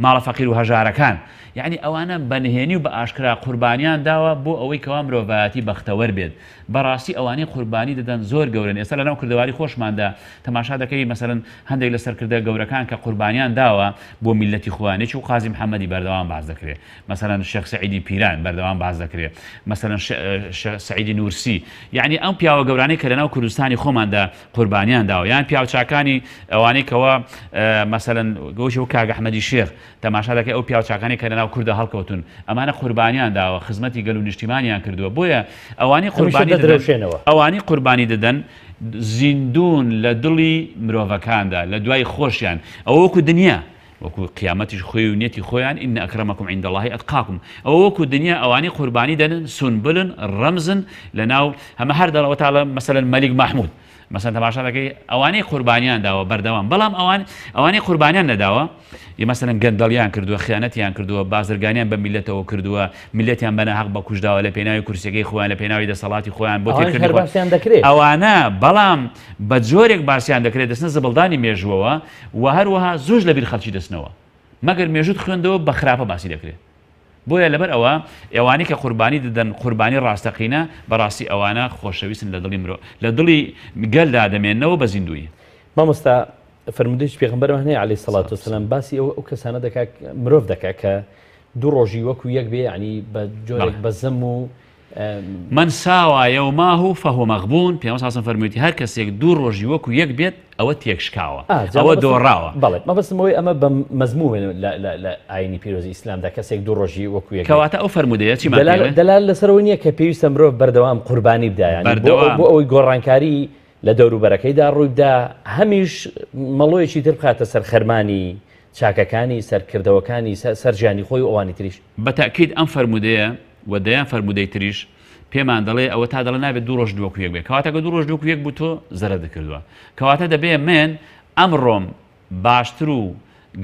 ماڵە فەقیر و هەژارەکان. یعنی ئەوانە بەنهێنی و بە ئاشکرا قوربانیان داوە بۆ ئەوەی کەوا مرۆڤایەتی بەختەوەر بێت. بەڕاستی ئەوانەی قوربانی دەدەن زۆر گەورن. ئێستا لەناو کردەواری خۆشماندا تەماشا دەکەی مەسەرەن هەندێک لە سەرکردە گەورەکان کە قوربانیان داوە بۆ میلەتی خوانێکی و قازی محەممەدی بەردەوام باز دەکرێت، مەسەرەن شێخ سەعیدی پیران بەردەوام باز دەکرێت، مەسەرەن سەعیدی نورسی. یعنی ئەم پیاوە گەورانەی کە لەناو کوردستانی خۆماندا قوربانیان داوە، یان پیاوچاکانی ئەوانەی کەوا مەسەرەن گۆشی و کاگ ئەحمەدی شێخ تەماشا دەکەی ئەو پیاوچاکانی کە لەناو کوردە هەڵکەوتون، ئەمانە قوربانیان داوە، خزمەتی گەل و نیشتیمانیان کردووە. بۆیە ئەوانی قوربانی دەدەن زیندون لە دڵی مرۆڤەکاندا لە دوای خۆشیان، ئەو وەکو دنیا وەکو قیامەتیش خۆی و نیەتی خۆیان ئین ئەکرەمەکم عیند اللهی ئەتقاکم. ئەو وەکو دنیا ئەوانی قوربانی دەدەن سونبلن ڕەمزن لەناو هەمە هەر دەڵەوە تاڵە مەسەلەن مەلیک مەحموود مەسەن تەماشا دەکەی ئەوانەی قوربانیان داوە بەردەوام، بەڵام ئەوانەی قوربانیان نەداوە مەسەلەن گەندەڵیان کردووە، خیانەتیان کردووە، بازرگانیان بە میلەتەوە کردووە، میلەتیان بەناحەق بە کوژداوە لە پێناوی کورسیەکەی خۆیان، لە پێناوی دەسەڵاتی خۆیان بۆ تێکردنەوە ئەوانە، بەڵام بە جۆرێک باسییان دەکرێت دەستنە زەبڵدانی مێژووەوە و هەروەها زۆر لە بیر خەڵکی دەستنەوە، مەگەر مێژوت خوێندەوە بە خراپە باسی دەکرێت. بۆیە لەبەر ئەوە ئێوانی کە قوربانی دەدەن قوربانی ڕاستەقینە بەڕاستی ئەوانە خۆشەویستن لە دڵی مرۆ لە دڵی گەلدا دەمێننەوە بە زیندوی. مامۆستا فەرمودەی پێغەمبەرمان هەیە عەلەیهی سەڵات وسەلام باسی ئەو کەسانە دەکات مرۆڤ دەکات کە دوو ڕۆژی وەکو یەک بێ، ینی بە جۆرێک بەزەم و من ساوە یەوماه فەهو مەغبون. پێغەمبەر سەڵام فەرموویەتی هەر کەسێک دوو ڕۆژی وەکو یەک بێت ئەوە تێکشکاوە، ئەوە دۆڕاوە. بەڵێ مەبەستمەوەی ئەمە بە مەزمومە لە ئاینی پیرۆزی ئیسلامدا کەسێک دوو ڕۆژی وەکو یەک. کەواتە ئەو فەرمودەیە چی دەلال لەسەرەوەی نییە کە پێویستە مرۆڤ بەردەوام قوربانی بدایان بۆ ئەوەی گۆڕانکاری لە دەوروبەرەکەیدا ڕووی بدا، هەمیش مەڵۆیەکی تر بخاتە سەر خەرمانی چاکەکانی سەرکردەوەکانی سەرجیانی خۆی و ئەوانی تریش. بەتاکید ئەم فەرمودەیە و دەیان فەرمودەی تریش پێمان دەڵێ ئەوە تا دەڵێ نابێت دوو ڕۆژ دووەکو یەک بێت، کەواتە دوو ڕۆژ دووەکو یەک بوو تۆ زەرە دەکردووە، کەواتە دەبێ من ئەمڕۆم باشتر و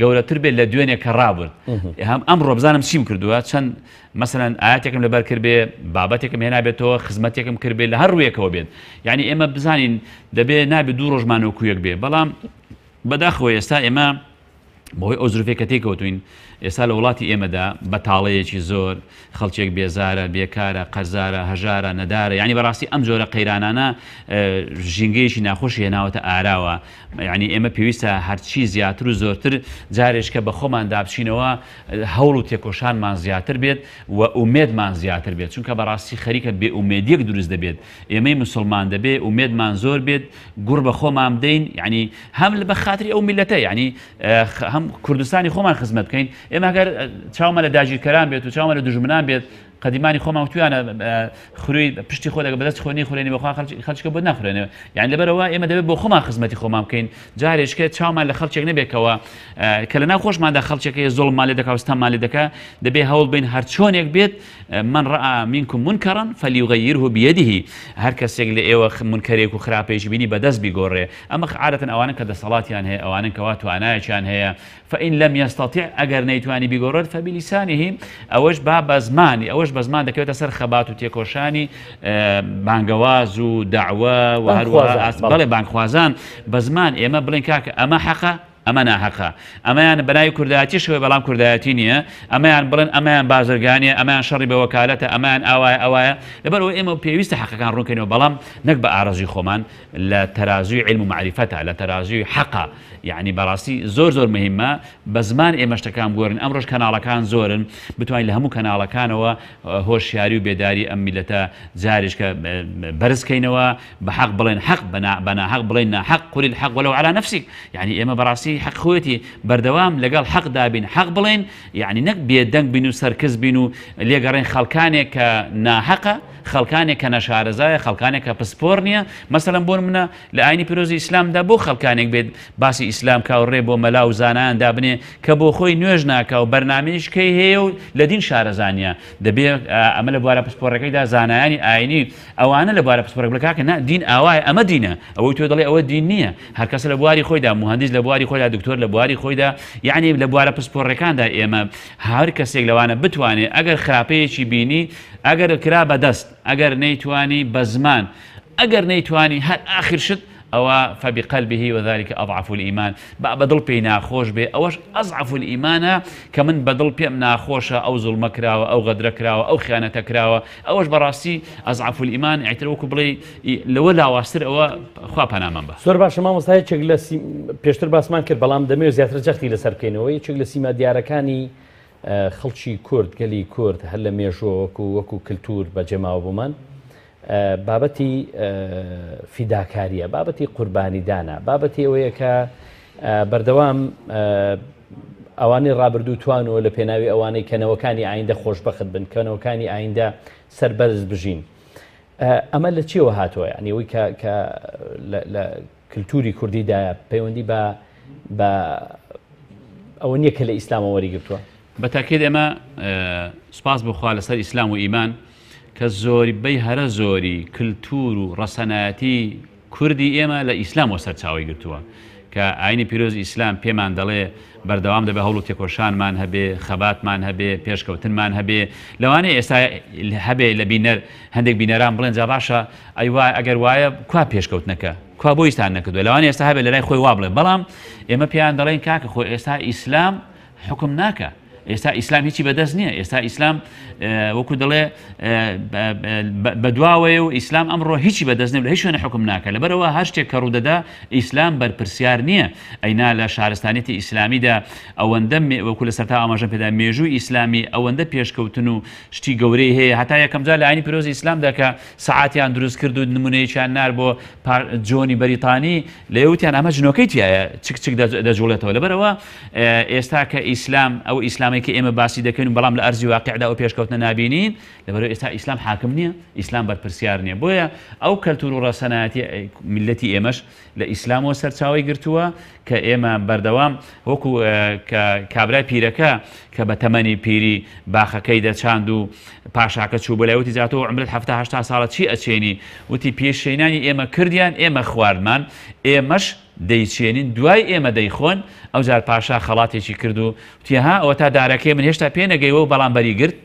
گەورەتر بێت لە دوێنێک کە ڕابرد. ئەمڕۆ بزانم چیم کردووە، چەند مەسەلەن ئاەتێکم لەبەر کرد بێ، بابەتێکم هێنا بێتەوە، خزمەتێکم کرد بێت لە هەر ڕوویەکەوە بێت. یعنی ئێمە بزانین دەبێت نابێت دوو ڕۆژمان وەکو یەک بێ، بەڵام بەداخەوە ئێستا ئێمە بۆی ئەو زروفێکە تێکەوتوین ئێستا لە وڵاتی ئێمەدا بەتاڵەیەکی زۆر خەڵکێک بێزارە، بێکارە، قەرزارە، هەژارە، نەدارە، یعنی بەڕاستی ئەم جۆرە قەیرانانە ژینگەیەکی ناخۆشی هێناوەتە ئاراوە. یعنی ئێمە پێویستە هەرچی زیاتر و زۆرتر جارێشکە بە خۆمان دابچینەوە هەوڵ و تێکۆشانمان زیاتر بێت و ئومێدمان زیاتر بێت، چونکە بەڕاستی خەریکە بێ ئومێدیەک دروست دەبێت. ئێمەی مسلمان دەبێ ئومێدمان زۆر بێت، گوڕ بە خۆمان بدەین، یعنی هەم بە خاتری ئەو میلەتە، یعنی هەم کوردستانی خۆمان خزمەت بکەین. ئێمە گەر چاومە لە داگیرکەران بێت و چاومە لە دوژمنان بێت، قەدیمانی خۆمان توانە خروی پشتی خۆ دەگە بەدەست خۆنی خوێنی بەخوا خەڵکە بۆ ناخورێنەوە. یعنی لەبەرەوە ئێمە دەبێت بۆ خۆمان خزمەتی خۆمان بکەین، جارێشکە چاومان لە خەڵکێک نەبێتەوە کە لە ناو خۆشماندا خەڵکێکی زۆڵمان لێ دەکا و ستەممان لێ دەکا، دەبێت هەوڵ بین هەر چۆنێک بێت من ڕەئا منکم منکەرا فەلیوغەیرهو بیەدیه، هەر کەسێک لە ئێوە منکەرێک و خراپەیەکی بینی بەدەست بیگۆڕێ. ئەمە عادەتەن ئەوانە کە دەسەڵاتیان هەیە، ئەوانن کەوا توانایەکیان هەیە، فإن لم يستطع ئەگەر نەیتوانی بیگۆڕێت فبلیسانه، ئەوەش با بە زمانی، ئەوەش بە زمان دەکەوێتە سەر خەبات و تێکۆشانی بانگەواز و داعوە و هەروەها بەڵێ بانگخوازان بە زمان ئێمە بڵێن کاکە ئەمە حەقە ئەمە ناحەقە، ئەمەیان بەناوی کوردایەتی شەوێ بەڵام کوردایەتی نییە، ئەمەیان بڵێن ئەمەیان بازرگانیە، ئەمەیان شەڕی بە وەکالەتە، ئەمەیان ئاوایە ئەوایە. لەبەرەوە ئێمە پێویستە حەقەکان ڕوونکەینەوە، بەڵام نەک بە ئارەزوی خۆمان، لە تەرازوی علم و معریفەتە، لە تەرازوی حەقە. یعنی بەڕاستی زۆر زۆر مهمە بە زمان ئێمە شتەکان بگۆڕین. ئەمڕۆژ کەناڵەکان زۆرن، بتوانین لە هەموو کەناڵەکانەوە هۆشیاری و بێداری ئەم میلەتە جارێشکە بەرزکەینەوە، بە حەق بڵێن حەق، بە ناحەق بڵێن ناحەق، قول الحەق ولو على نفسك. یعنی ئێمە بەڕاستی کاتی حەق خۆیەتی بەردەوام لەگەڵ حەق دابین حەق بڵێن یعنی نەک بێدەنگ بین و سەرکەس بین و لێگەڕێن خەڵکانێک کە ناحەقە خەڵکانێک کە نەشارەزایە خەڵکانێک کە پسپۆر نییە مەسەڵەن بۆ منە لە ئاینی پیرۆزی ئیسلامدا بۆ خەڵکانێک بێت باسی ئیسلام کاوڕێ بۆ مەلا و زانایان دابنێ کە بۆ خۆی نوێژ ناکە و بەرنامەیەشکەی هەیە و لە دین شارەزانیە دەبێت ئەمە لە بوارە پسپۆڕەکەیدا زانایانی ئاینی ئەوانە لە بوارە پسپۆڕێک بڵکاکە نا دین ئاوایە ئەمە دینە ئەوەی تۆ دەڵێ ئەوە دین نییە هەر کەسە لە بواری خۆیدا مهندس لە بواری خۆیدا دکتۆر لە بواری خۆیدا یعنی لە بوارە پسپۆڕەکاندا ئێمە هەر کەسێک لەوانە بتوانێت ئەگەر خراپەیەکی بینی ئەگەر کرا بەدەست ئەگەر نەیتوانی بە زمان ئەگەر نەیتوانی هەر ئاخر شت ئەوە فبقلبه وذلك أضعف الإيمان بەدڵ پێی ناخۆش بێ ئەوەش أضعف الإيمانە کە من بەدڵ پێم ناخۆشە ئەو زوڵمە کراوە ئەو غەدرە کراوە ئەو خیانەتە کراوە ئەوەش بەڕاستی أضعف الإيمان ئەیترەوەکو بڵێ لەوە لاواستر ئەوە خوا پەنامان بە زۆر باشە مامۆستا یەکێک لە پێشتر باسمان کرد بەڵام دەمەوێت زیاتر جەختی لەسەر بکەینەوە یەکێک لە سیمە دیارەکانی خەڵکی کورد گەلی کورد هەر لە مێژۆ وەکو کللتور بەجێماوە بوومان بابەتی فیداکاریە بابەتی قوربانیدانە بابەتی ئەوەیە کە بەردەوام ئەوانەی ڕابردوو توانەوە لە پێناوی ئەوانەی کەنەوەکانی ئایندە خۆشبەخت بن کەنەوەکانی ئایندە سەربەرز بژین ئەمە لە چێوە هاتووە ینی ئەوەی کە لە کللتوری کوردیدا پەیوەندی بە ئەوە نییە کە لە ئیسلامە وەریگرتووە بەتاکێت ئێمە سپاس بخوا لەسەر ئیسلام و ئیمان کە زۆربەی هەرە زۆری کللتور و ڕەسەنایەتی کوردی ئێمە لە ئیسلام و سەرچاوی گرتووە کە ئاینی پیرۆزی ئیسلام پێمان دەڵێ بەردەوام دەبێ هەوڵ و تێکۆشانمان هەبێ خەباتمان هەبێ پێشکەوتنمان هەبێ لەوانەیە ئێستا هەبێ لە بینەر هەندێک بینەران بڵێن جا باشە ئەگەر وایە کوا پێشکەوتنەکە کوا بۆ ئیسان نەکردووە لەوانەیە ئێستا هەبێ لە لای خۆی وا بڵێ بەڵام ئێمە پێیان دەڵێن کاکە خۆی ئێستا ئیسلام حکم ناکە ئێستا ئیسلام هیچی بەدەست نییە ئێستا ئیسلام وەکو دەڵێ بەدواوەیە و ئیسلام ئەمڕۆ هیچی بەدەست نیە لە هیچ شوێنە حکم ناکە لەبەرەوە هەر شتێک کە ڕوودەدا ئیسلام بەرپرسیار نییە ئەینا لە شارستانێتی ئیسلامیدا ئەوەندە وەکو لە سەرتا ئاماژەم پێدا مێژووی ئیسلامی ئەوەندە پێشکەوتن و شتی گەورەی هەیە هەتا یەکەم جار لە ئاینی پیرۆزی ئیسلامدا کە سەعاتیان دروست کرد و نمونەیەکیان نار بۆ جۆنی بەریتانی لەوتیان ئەمە جنۆکەی تایە چک دەجوڵێتەوە لەبەرەوە ئێستا کە ئیسلام ئەو ئیسلامی کە ئێمە باسی دەکەین بەڵام لە ئەرزی واقعدا ئەو پێشکەوتنە نابینین لەبەرەوە ئێستا ئیسلام حاکم نییە ئیسلام بەرپرسیار نییە بۆیە ئەو کەلتور و ڕەسەنایەتی میلەتی ئێمەش لە ئیسلامەوە سەرچاوی گرتووە کە ئێمە بەردەوام وەکو کابرای پیرەکە کە بە تەمەنی پیری باخەکەی دەچاند و پاشاکە چوو بۆ لایوتی زیاتەوە عمرت 70 ساڵە چی ئەچێنی وتی پێشینانی ئێمە کردیان ئێمە خواردمان ئێمەش دەیچێنین دوای ئێمە دەیخۆن ئەو جار پاشا خەڵاتێکی کرد و وتیها ئەوە تا دارەکەی من هێشتا پێ نەگەیەوە و بەڵام بەری گرت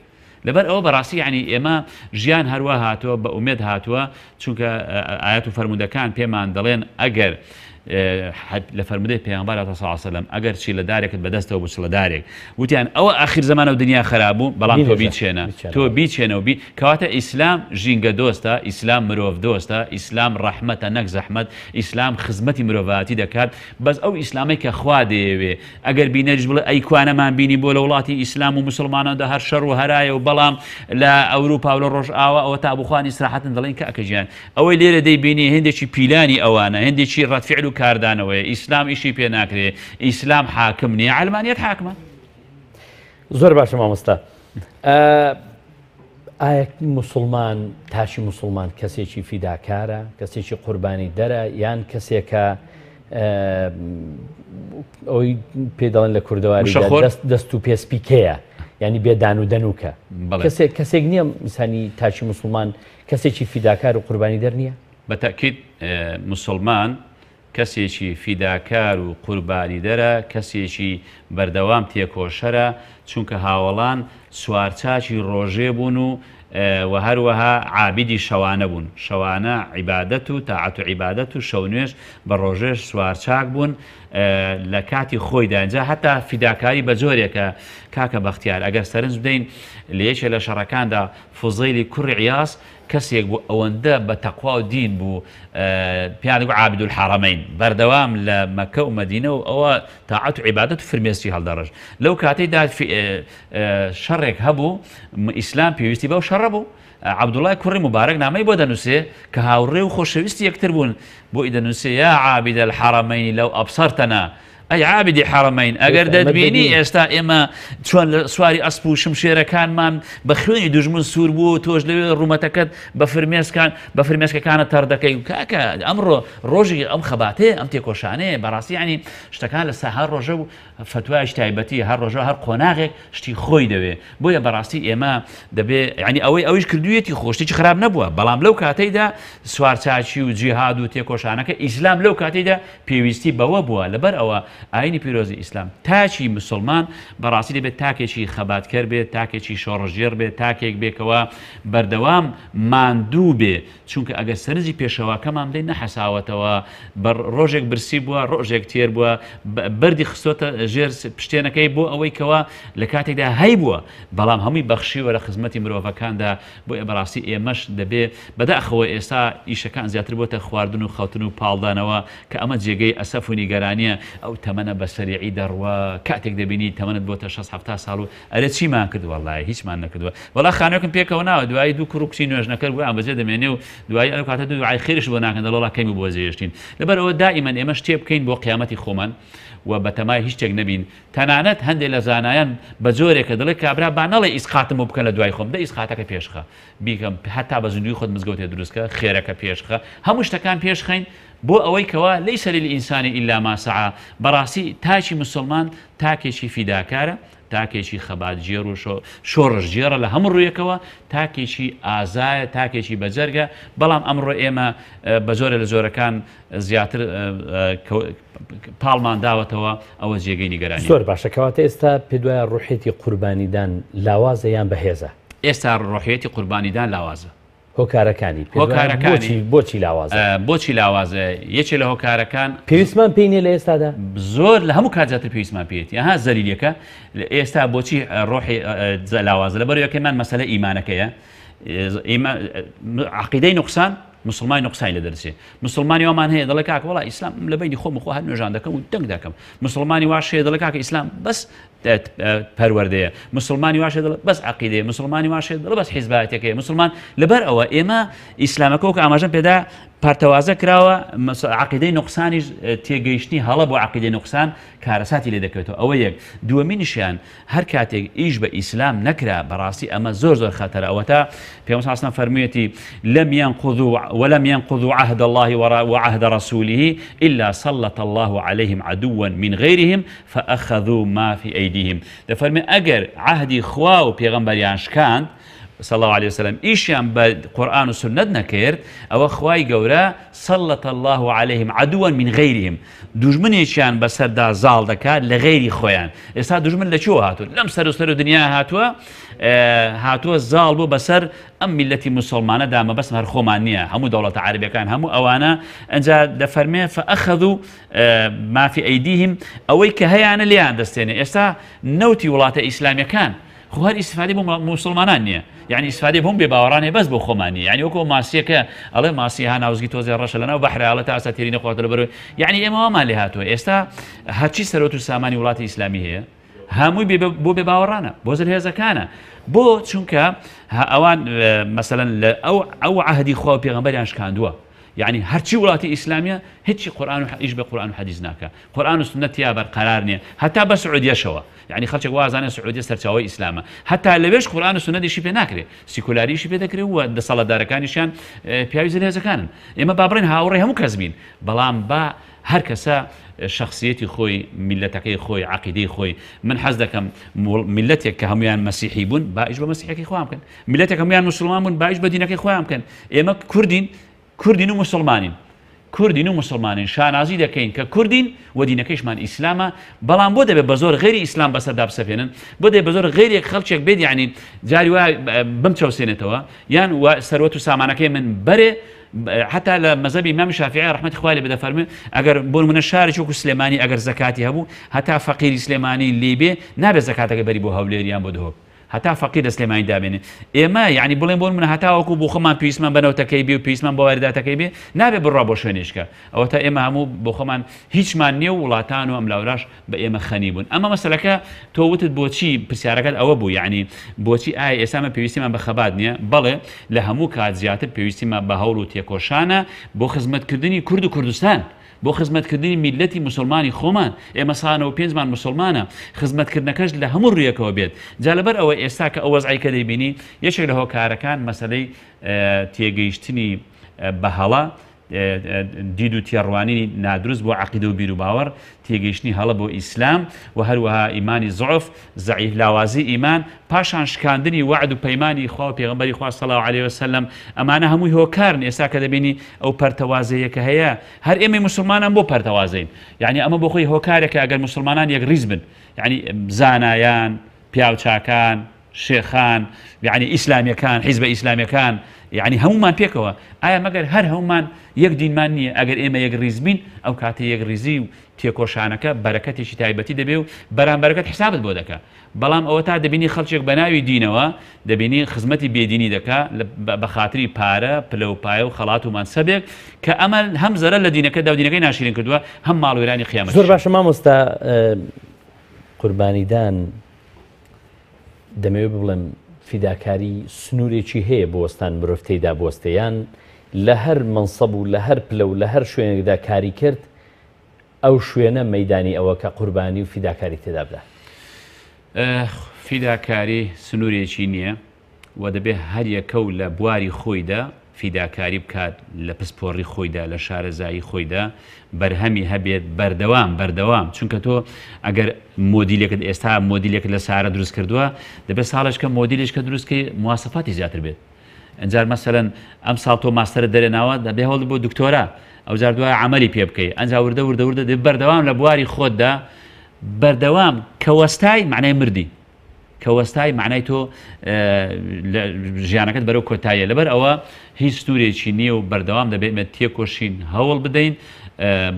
لەبەر ئەوە بەڕاستی ینی ئێمە ژیان هەروە هاتووە بە ئومێد هاتووە چونکە ئاەت و فەرمودەکان پێمان دەڵێن ئەگەر لە فەرمودەی پێغەمبەر صلی الله علیه و سلم ئەگەر چی لە دارێکت بەدەستەوە بچ لە دارێک وتیان ئەوە ئاخر زمانە و دنیا خراپ بوو بەڵام تۆ بیچێنە تۆ بیچێنە و کەواتە ئیسلام ژینگە دۆستە ئیسلام مرۆڤ دۆستە ئیسلام ڕەحمەتە نەک زەحمەت ئیسلام خزمەتی مرۆڤاتی دەکات بەس ئەو ئیسلامی کە خوا دەیەوێ ئەگەر بینەریش بڵێ ئەی کوانەمان بینی بۆ لە وڵاتی ئیسلام و مسلماناندا هەر شەڕ و هەرایە و بەڵام لە ئەوروپا و لە ڕۆژ ئاوا ئەوە تا بخوانی سراحەتن دەڵێن کە ئەکەجیان ئەوەی لێرە دەیبینی هێندێکی پیلانی ئەوانە هێندێکی ڕەتفعل و کاردانەوەی ئیسلام ئیشی پێ ناکرێ ئیسلام حاکم نییە علمانیەت حاکمە زۆر باشە مامۆستا ئایا مسلمان تاشی مسلمان کەسێکی فیداکارە کەسێکی قوربانی دەرە یان کەسێکە ئەوی پێدەڵێن لە کوردەواری دەست و پێسپیکەیە ینی بێدان و دەنوکە کەسێک نییە میسانی تاشی مسلمان کەسێکی فیداکار و قوربانی دەر نییە بەتاکید مسلمان کەسێکی فیداکار و قوربانی دەرە کەسێکی بەردەوام تێکۆشەرە چونکە هاوڵان سوارچاکی ڕۆژێ بوون و و هەروەها عابیدی شەوانە بوون شەوانە عیبادەت و تاعەت و عیبادەت و شەونێش بە ڕۆژێش سوارچاک بوون لە کاتی خۆیدا اینجا هەتا فیداکاری بە جۆرێکە کاکە بەختیار ئەگەر سەرنج بدەین لە یەکێک لە شەڕەکاندا فوزەیلی کوڕی عیاس کەسێک بوو ئەوەندە بە تەقوا و دین بوو پێیان دەگوت عابد الحرەمەین بەردەوام لە مەکە و مەدینە و ئەوە تاعەت و عیبادەت و فرمێسکی هەڵدەڕژ لەو کاتەیدا شەڕێک هەبوو ئیسلام پێویستی بەو شەڕە بوو عەبدوڵای کوڕی مبارەک نامەی بۆ دەنووسێ کە هاوڕێ و خۆشەویستی یەکتر بوون بۆ ئیدەنووسێ یا عابد الحرەمەین لەو ئەبسەرتەنا ئەی عابدی حرەمەین ئەگەر دەتبینی ئێستا ئێمە چۆن لە سواری ئەسپ و شمشێرەکانمان بە خوێنی دوژمن سوور بوو تۆش لەوێ ڕوومەتەکەت بە فرمێسکەکانە تەڕ دەکەی و کاکە ئەمڕۆ ڕۆژی ئەم خەباتەیە ئەم تێکۆشانەیە بەڕاستی ینی شتەکان لە هەر ڕۆژە و فتوایش تایبەتی هەر ڕۆژە هەر قۆناغێک شتی خۆی دەوێ بۆیە بەڕاستی ئێمە دەبێ ینی ئەوەیش کردوێتی خۆشتی خراپ نەبووە بەڵام لەو کاتەیدا سوارچاچی و جیهاد و تێکۆشانەکە ئیسلام لەو کاتەیدا پێویستی بەوە بووە لەبەر ئەوە ئاینی پیرۆزی ئیسلام تاچی مسلمان بەڕاستی دەبێت تاکێکی خەباتکەر بێت تاکێکی شۆڕژێر بێت تاکێک بێکەوە بەردەوام ماندوو بێ چونکە ئەگەر سەرنجی پێشەواکەمان بدەین نەحەساوەتەوە بە ڕۆژێک برسی بووە ڕۆژێک تێر بووە بەردی خستۆتە ژێر پشتێنەکەی بۆ ئەوەی کەوە لە کاتێکدا هەی بووە بەڵام هەمووی بەخشیوە لە خزمەتی مرۆڤەکاندا بۆ بەڕاستی ئێمەش دەبێ بەداخەوە ئێستا ئیشەکان زیاتر بۆتە خواردن و خەوتن و پاڵدانەوە کە ئەمە جێگەی ئەسەف و نیگەرانیە ئەو تەمەنە بە سەریعی دەڕوە کاتێک دەبینی تەمەنت بۆتە 6 ساڵ و ئەرێ چیمان کرد وەڵای هیچمان نەکردووە وەڵا خانەکەم پێکەوە ناوە دوایی دوو کوڕ و کچی نوێژنەکە بوویان بەجێ دەمێنێ و دوایی ئەو کاتە دوای خێرش بۆ ناکەن دەڵڵا کەمی بۆ جێشتین لەبەرەوە دائیمەن ئێمە شتێ بکەین بۆ قیامەتی خۆمان و بەتەمای هیچ شتێک نەبین تەنانەت هەندێک لە زانایان بە جۆرێکە دەڵێ کابرا با نەڵێ ئیسقاتم و بکەن لە دوای خۆم دە ئیسقاتەکە پێشخە بیکەم هەتا بە زندوی خۆت مزگەوتێ دروستکە خێرەکە پێشخە هەموو شتەکان پێشخەین بۆ ئەوەی کەوا لەیسە للئینسانی ئیلا ما سعى بەڕاستی تاچی مسلمان تاکێکی فیداکارە تاکێکی خەباتجێر و شۆڕژگێرە لە هەموو ڕوویەکەوە تاکێکی ئازایە تاکێکی بەجەرگە بەڵام ئەمڕۆ ئێمە بە زۆرە لە زۆرەکان زیاتر پاڵمان داوەتەوە ئەوە جێگەی نیگەرانی زۆر باشە کەواتە ئێستا پێ دوایە ڕوحێتی قوربانیدان لاوازە یان بەهێزە ئێستا ڕۆحێتی قوربانیدان لاوازە هۆکارەکانی بۆچی لاوازە بۆچی لاوازە یەکێ لە هۆکارەکان پێویستمان پێینێ لە ئێستادا زۆر لە هەموو کاتجاتر پێویستمان پێێتی ئەها زەلیلەکە ئێستا بۆچی ڕۆحی لاوازە لەبەر یەکەمان مەسەلە ئیمانەکەیە عەقیدەی نوقسان مسلمانی نقصانی لە دەرچێ مسلمانی وامان هەیە دەڵێ کاکە وڵا ئیسلام لە بینی خۆم خۆ هەر نوێژان دەکەم و دەنگ دەکەم مسلمانی واش هەیە دەڵێ کاکە ئیسلام بەس پەروەردەیە مسلمانی واش هەیە دەڵێ بەس عەقیدەیە مسلمانی واش هەیە دەڵێ بەس حیزبایەتەکەیە مسلمان لەبەر ئەوە ئێمە ئیسلامەکە وەکو ئاماژەم پێدا پارتەوازە کراوە عەقیدەی نوقسانی تێگەیشتنی هەڵە بۆ عەقیدەی نوقسان کارەساتی لێ دەکەوێتەوە ئەوە یەک دووەمینیشیان هەر کاتێک ئیش بە ئیسلام نەکرا بەڕاستی ئەمە زۆر خەتەرە ئەوە تا پێغەمبەر صلی الله علیه و فەرموویەتی ولم ينقضوا عهد الله وعهد رسوله إلا سلط الله عليهم عدوا من غيرهم فأخذوا ما في أيديهم دفرمي أجر عهدي خوا وبيغمبريان شكاند صلى الله عليه وسلم إيشان بالقرآن والسنة نكير أو أخواي جورا سلط الله عليهم عدوا من غيرهم دجمن إيشان بسر دا زال دكا لغير خويان إسا دجمن لشو هاتو لم سرو دنيا هاتوا زال بو بسر أم ملتي مسلمانة داما بس هر خومانية همو دولة عربية كان همو أوانا أنجا دفرمي فأخذوا ما في أيديهم أويك هيانا ليان دستيني إسا نوتي ولاة إسلامية كان خو هەر ئیسفادەی بۆ مسلمانان نییە یعنی ئیسفادەی بۆم بێباوەڕانێ بەس بۆ خۆمانی یعنی وەکو ماسیەکە ئەڵێ ماسی ها ناوزگی تۆزێ ڕەشە لەناو بەحرایڵە تا ئاساتێری نەخواتە لەبەرەوەی یعنی ئێمە وامان لێ هاتووە ئێستا هەرچی سەرۆت و سامانی وڵاتی ئیسلامی هەیە هەمووی بۆ بێباوەڕانە بۆ زەرهێزەکانە بۆ چونکە ئەوان مەسەلەن لە ئەو عەهدی خوا و پێغەمبەریان شکاندووە يعني هرچی وڵاتی ئیسلامیە هیچی قورآن و ئیش بە قورآن و حەدیث ناکە قورآن و سنەت یا بەرقەرار نییە هەتا بە سعودیەشەوە يعني خەڵکێک وازانە سعودیە سەرچاوەی ئیسلامە هەتا لەوێش قورآن و سنەتیشی پێ ناکرێت سیکولاریشی پێ دەکرێت و دەسەڵاتدارەکانیشیان پیاوی زەرهێزەکانن ئێمە با بڕێن هاوڕێی هەموو کەس بین بەڵام با هەر کەسە شخصیەتی خۆی میلەتەکەی خۆی عەقیدەی خۆی من حەز دەکەم میلەتێک کە هەمویان مەسیحی بوون با ئیش بە مەسیحەکەی خۆیان بکەن میلەتێک هەمویان مسلمان بوون با ئیش بە دینەکەی خۆیان بکەن ئێمە کوردین و مسلمانین شانازی دەکەین کە کوردین و دینەکەیشمان ئیسلامە بەڵام بۆ دەبێت بە زۆر غێری ئیسلام بەسەردا بسەفێنن بۆ دەبێت بە زۆر غێریەک خەڵکێک بێت یعنی جاری وای بمچەوسێنێتەوە یان سەروەت و سامانەکەی من بەرێ حتى لمذهب الإمام الشافعي رحمة الله بدأ فرمي أجر بون من الشارع شو سليماني أجر زكاتي هبو حتى فقير سليماني اللي بي نابي زكاتك بري بو هوليريان بدهوب حتى فقير سليماني دابني إما يعني بقولين من حتى وكو بخمان بيسمان بنو تكيبي وبيسمان بواردات تكيبي نابي بالرابو شونيشكا أو تا إما همو بخمان هيج ما نيو ولاتانو أم لاوراش بإما خنيبون أما مثلا كا توتت بوتشي بسيارات أو أبو يعني بوتشي أي إسامة بيستي ما بخبادنيا بله لهمو كات زيادة بيستي ما بهولو تيكوشانا بو خدمت كردني كرد كردستان بۆ خزمەتکردنی میلەتی مسلمانی خۆمان ئێمە سانەوە پێنجمان مسلمانە خزمەتکردنەکەش لە هەموو ڕوویەکەوە بێت جا لەبەر ئەوە ئێستا کە ئەو وەزعی کە دەیبینی یەکێک لە هۆکارەکان مەسەلەی تێگەیشتنی بەهەڵە دید و تێڕوانی نادروست بۆ عەقیدە و بیر و باوەڕ تێگەیشتنی هەڵە بۆ ئیسلام و هەروەها ئیمانی زعف زەعیف لاوازی ئیمان پاشان شکاندنی وعد و پەیمانی خوا و پێغەمبەری خوا صلی الله علیه وسلم ئەمانە هەمووی هۆکارن ئێستا کە دەبینی ئەو پەرتەوازەیە کە هەیە هەر ئێمەی مسلمانان بۆ پەرتەوازەین یعنی ئەمە بۆ خۆی هۆکارێکە ئەگەر مسلمانان یەک ڕیز بن یعنی زانایان پیاوچاکان شێخان یعنی ئیسلامیەکان حیزبە ئیسلامیەکان یعنی هەمومان پێکەوە ئایا مەگەر هەر هەمومان یەک دینمان نییە ئەگەر ئێمە یەک ڕیز بین ئەو کاتە یەک ڕیزی و تێکۆشانەکە بەرەکەتێکی تایبەتی دەبێ و بەرامبەرەکەت حسابت بۆ دەکا بەڵام ئەوە تا دەبینی خەڵکێک بە ناوی دینەوە دەبینی خزمەتی بێدینی دەکا بە خاتری پارە پلە و پایە و خەڵات و مانسەبێک کە ئەمە هەم زەرە لە دینەکەدا و دینەکەی ناشرین کردووە هەم ماڵوێرانی قیامەت زۆر باشە مامۆستا قوربانیدان دەمەوێت بڵێم فیداکاری سنوورێکی هەیە بۆ وەستان مرۆڤ تێیدا بوەستەیان لە هەر منسەب و لە هەر پلە و لە هەر شوێنێکدا کاری کرد ئەو شوێنە مەیدانی ئەوە کە قوربانی و فیداکاری تێدا بدە فیداکاری سنوورێکی نییە و دەبێت هەر یەکەو لە بواری خۆیدا فیداکاری بکات لە پسپۆڕی خۆیدا لە شارەزایی خۆیدا بەرهەمی هەبێت بەردەوام چونکە تۆ ئەگەر مۆدیلێکت ئێستا مۆدیلێک لە سارە دروست کردووە دەبێت ساڵشکە مۆدیلش کە دروستکەی مواسەفاتی زیاتر بێت ئەنجار مەسەلەن ئەم ساڵ تۆ ماستەرە دەرێناوە دەبێ هەوڵ بۆ دکتۆرە ئەو جار دوای عملی پێ بکەیت ئەنج وردە دەبێت بەردەوام لە بواری خۆتدا بەردەوام کە وەستای معنای مردی کە وەستای معنای تۆ ژیانەکەت بەرەو کۆتاییە لەبەر ئەوە هیچ سنوورێکی نییە و بەردەوام دەبێت تێکۆشین هەوڵ بدەین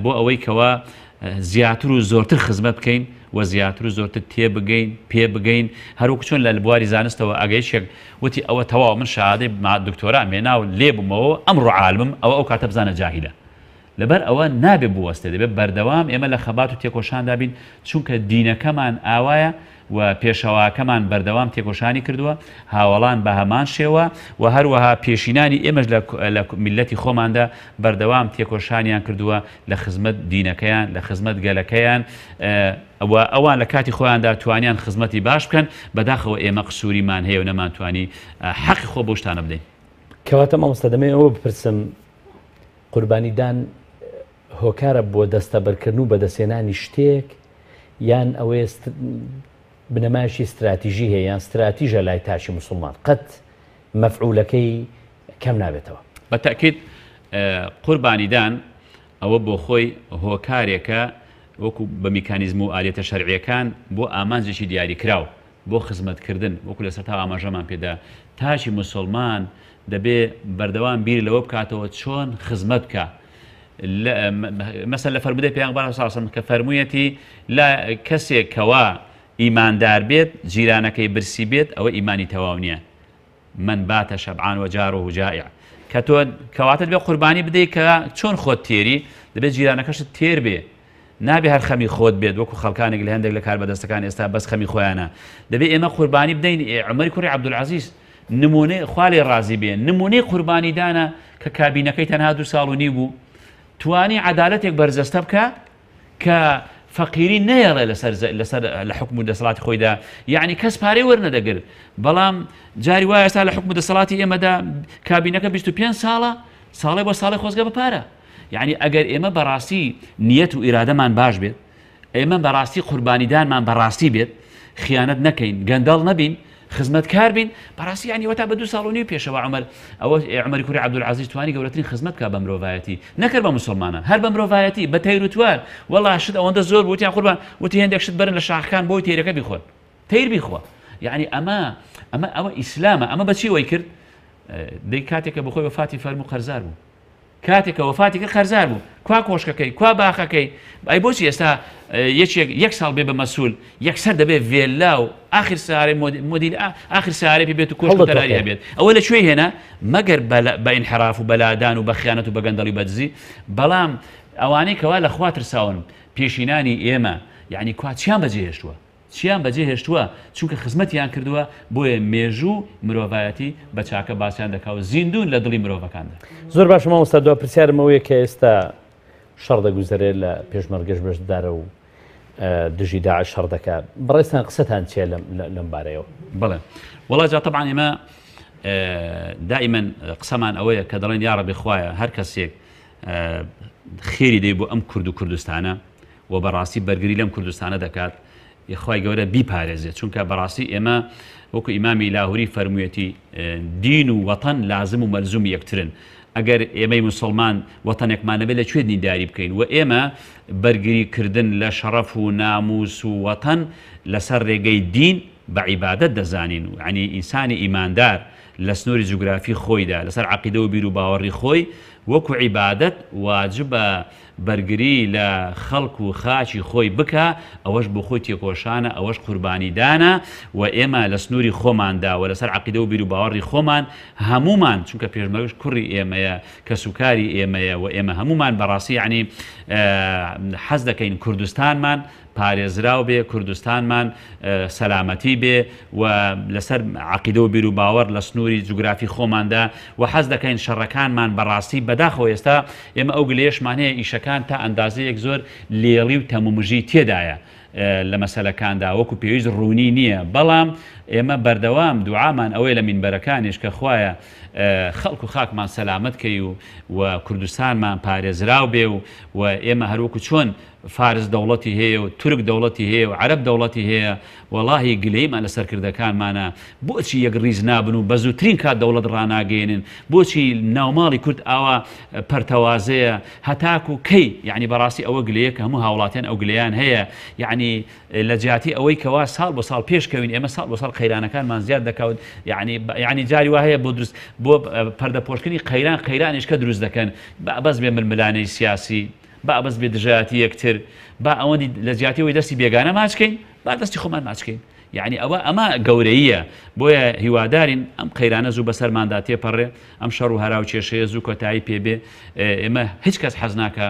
بۆ ئەوەی کەوا زیاتر و زۆرتر خزمەت بکەین و زیاتر و زۆرتر تێبگەین پێ بگەین هەروەکو چۆن لە بواری زانستەوە ئەگەیشێک وتی ئەوە تەواو من شادەی دکتۆرا مێنا و لێبوومەوە ئەمڕۆ عالمم ئەو کاتە بزانە جاهیلە لەبەر ئەوە نابێ بوەستە دەبێت بەردەوام ئێمە لە خەبات و تێکۆشاندا بین چونکە دینەکەمان ئاوایە و پێشەواکەمان بەردەوام تێکۆشانی کردووە هاوڵان بە هەمان شێوە و هەروەها پێشینانی ئێمەش لە میلەتی خۆماندا بەردەوام تێکۆشانیان کردووە لە خزمەت دینەکەیان لە خزمەت گەلەکەیان ئەوان لە کاتی خۆیاندا توانیان خزمەتی باش بکەن بەداخەوە ئێمە قسووریمان هەیە و نەمانتوانی حەقی خۆ بۆ شتانە بدەین کەواتە مامۆستا دەمێ ئەوە بپرسم قوربانیدان هۆکارە بۆ دەستەبەرکردن و بەدەستێنانی شتێک یان ئەوەیە بنەمایشی استراتیژی هەیە یان استراتیژە لای تاشی مسلمان قەت مەفعولەکەی کەم نابێتەوە بەتاکید قوربانیدان ئەوە بۆ خۆی هۆکارێکە وەکو بە میکانیزم و ئالێتە شەرعیەکان بۆ ئامانجێکی دیاری کراو بۆ خزمەتکردن وەکو لە سەرتا ئاماژەمان پێدا تاشی مسلمان دەبێ بەردەوام بیر لەوە بکاتەوە چۆن خزمەت بکە مەسەن لە فەرمودەی پێغەمبەر صلی الله علیه و سلم کە فەرموویەتی لە کەسێک کەوا ئیماندار بێت جیرانەکەی برسی بێت ئەوە ئیمانی تەواو نییە من باتە شەبعان وجاره جائع کە تۆ کەواتە دەبێت قوربانی بدەیت کە چۆن خۆت تێری دەبێت جیرانەکەشت تێر بێ نابێ هەر خەمی خۆت بێت وەکو خەڵکانێک لە هەندێک لە کار بەدەستەکان ئێستا بەس خەمی خۆیانە دەبێت ئێمە قوربانی بدەین عومەری کوڕی عەبدولعەزیز نمونەی خوا لێ ڕازی بێ نمونەی قوربانیدانە کە کابینەکەی تەنها 2 ساڵ و نیو بوو توانی عەدالەتێک بەرزەستە بکە کە فەقیری نەیەڵێ لەسەر لە حکم و دەسەڵاتی خۆیدا یعنی کەس پارەی وەرنەدەگرت بەڵام جاری وایە ئێستا لە حکم و دەسەڵاتی ئێمەدا کابینەکە 25 ساڵە ساڵی بۆ ساڵی خۆزگە بپارە یعنی ئەگەر ئێمە بەڕاستی نیەت و ئیرادەمان باش بێت ئێمە بەڕاستی قوربانیدانمان بەڕاستی بێت خیانەت نەکەین گەندەڵ نەبین خزمەتکار بین بەڕاستی ینی وەتا بە 2 ساڵ و نیو پێشەوە عومەری کوڕی عەبدولعەزیز توانی گەورەترین خزمەت بکات بە مرۆڤایەتی نەکرد بە موسڵمانە هەر بە مرۆڤایەتی بە تەیر و توار وەڵا شت ئەوەندە زۆر بوتیان قوربان وتی هەندێک شت بەرن لە شاخەکان بۆی تێرەکە بیخۆن تەیر بیخۆ یعنی ئەوە ئیسلامە ئەمە بەچی وەی کرد دەی کاتێکە بەخۆی وەفاتی فەرموو قەرزار بوو کاتێکە وەفاتی کرد قەرزار بوو کوا کۆشکەکەی کوا باخەکەی ئەی بۆچی ئێستا یەک ساڵ بێ بە مەسوول یەکسەر دەبێت ڤێلا و ئاخر سارێ مۆدیل ئاخر سارێ بێت و کۆشک و تەلاری هەبێت ئەوە لەکوێ هێنا مەگەر بە ئینحراف و بەلادان و بە خیانەت و بە گەندەڵی بەدزی بەڵام ئەوانەی کەوا لە خوا ترساون پێشینانی ئێمە یعنی کوا چیان بەجێهێشتووە چیان بەجێهێشتووە چونکە خزمەتیان کردووە بۆیە مێژوو مرۆڤایەتی بە چاکە باسییان دەکا و زیندون لە دڵی مرۆڤەکاندا زۆر باش مامۆستا دوا پرسیارم ئەوەیە کە ئێستا شەڕ دەگوزارێت لە پێشمەرگەش بەشدارە و دژی داعش شەڕ دەکات. بەڕێستان قسەتان چیە لەم بارەیەوە؟ بەڵێ وڵا جا طبعا ئێمە دائما قسەمان ئەوەیە کە دەڵێن یا ڕەبی خوایە هەر کەسێک خێری دەی بۆ ئەم کورد و کوردستانە و بەڕاستی بەرگری لەم کوردستانە دەکات یخوای گەورە بیپارێزێت، چونکە بەڕاستی ئێمە وەکو ئیمامی لاهوری فەرموویەتی دین و وەتەن لازم و مەلزومی یەکترن. ئەگەر ئێمەی مسلمان وەتەنێکمانەبێت لەکوێ دینداری بکەین و ئێمە بەرگریکردن لە شەڕەف و ناموس و وەتەن لەسەر ڕێگەی دین بە عیبادەت دەزانین و عنی ئینسانی ئیماندار لە سنووری جوگرافی خۆیدا لەسەر عەقیدە و بیر و باوەڕی خۆی وەکو عیبادەت واجبە بەرگری لە خەڵک و خاچی خۆی بکە، ئەوەش بۆ خۆی تێکۆشانە، ئەوەش قوربانیدانە و ئێمە لە سنووری خۆماندا و لەسەر عەقیدە و بیر و باوەڕی خۆمان هەمومان، چونکە پێشمەرگەش کوڕی ئێمەیە کە سوکاری ئێمەیە و ئێمە هەمومان بەڕاستی یعنی حەز دەکەین کوردستانمان پارێزراو بێ، کوردستانمان سەلامەتی بێ و لەسەر عەقیدە و بیر و باوەڕ لە سنووری جوگرافی خۆماندا و حەز دەکەین شەڕەکانمان بەڕاستی بەداخەوە ئێستا ئێمە ئەو گلێشمان هەیە ئیشەکان تا ئەندازەیەک زۆر لێڵی و تەمومژی تێدایە لە مەسەلەکاندا وەکو پێویست ڕوونی نییە، بەڵام ئێمە بەردەوام دوعامان ئەوەی لە مینبەرەکانیش کە خوایە خەڵک و خاکمان سەلامەت کەی و کوردستانمان پارێزراو بێ و ئێمە هەروەکو چۆن فارس دەوڵەتی هەیە و تورک دەوڵەتی هەیە و عەرەب دەوڵەتی هەیە وەڵاهی گلەیمان لە سەرکردەکانمانە، بۆچی یەک ڕیز نابن و بە زووترین کات دەوڵەت ڕاناگەێنن، بۆچی ناوماڵی کورد ئاوا پەرتەوازەیە هەتاکو کەی یعنی بەڕاستی ئەوە گلەیە کە هەموو هاوڵاتیان ئەو گلەیان هەیە، یعنی لە جیاتی ئەوەی کەوا ساڵ بۆ ساڵ پێشکەوین ئێمە ساڵ بۆ ساڵ قەیرانەکانمان زیاد دەکەوت، یعنی جاری وا هەیە بۆ دروست بۆ پەردەپۆشکردنی قەیرانیش کە دروست دەکەن بەس بێ ململانەی سیاسی با بەس بێ دژایەتی یەکتر با ئەوەندی لە جیاتیەوەی دەستی بێگانە ماچکەین با دەستی خۆمان ماچکەین، یعنی ئەمە گەورەیە بۆیە هیوادارین ئەم قەیرانە زوو بەسەرماندا تێپەڕێ، ئەم شەڕ و هەراو کێشەیە زوو کۆتایی پێبێ، ئێمە هیچ کەس حەز ناکە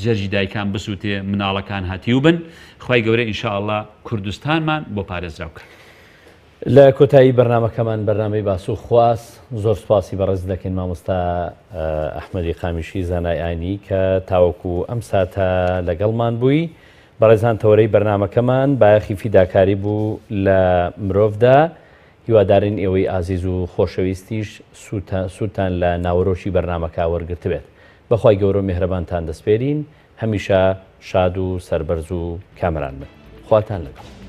جەرجی دایکان بسووتێ مناڵەکان هاتیو بن، خوای گەورە ئینشاءالله کوردستانمان بۆ پارێزراوکە. لە کۆتایی بەرنامەکەمان بەرنامەی باسوو خواست زۆر سپاسی بەڕێز دەکەین مامۆستا ئەحمەدی قامیشی زانای ئاینی کە تاوەکو ئەم ساتە لەگەڵمان بووی. بەڕێزان تەورەی بەرنامەکەمان بایەخی فیداکاری بوو لە مرۆڤدا، هیوادارین ئێوەی ئازیز و خۆشەویستیش سووتان لە ناوەڕۆشی بەرنامەکە وەرگرت بێت. بەخوای گەورە و میهرەبانتان دەسپێرین، هەمیشە شاد و سەربەرز و کامەران بن. خواتان لەگەڵ.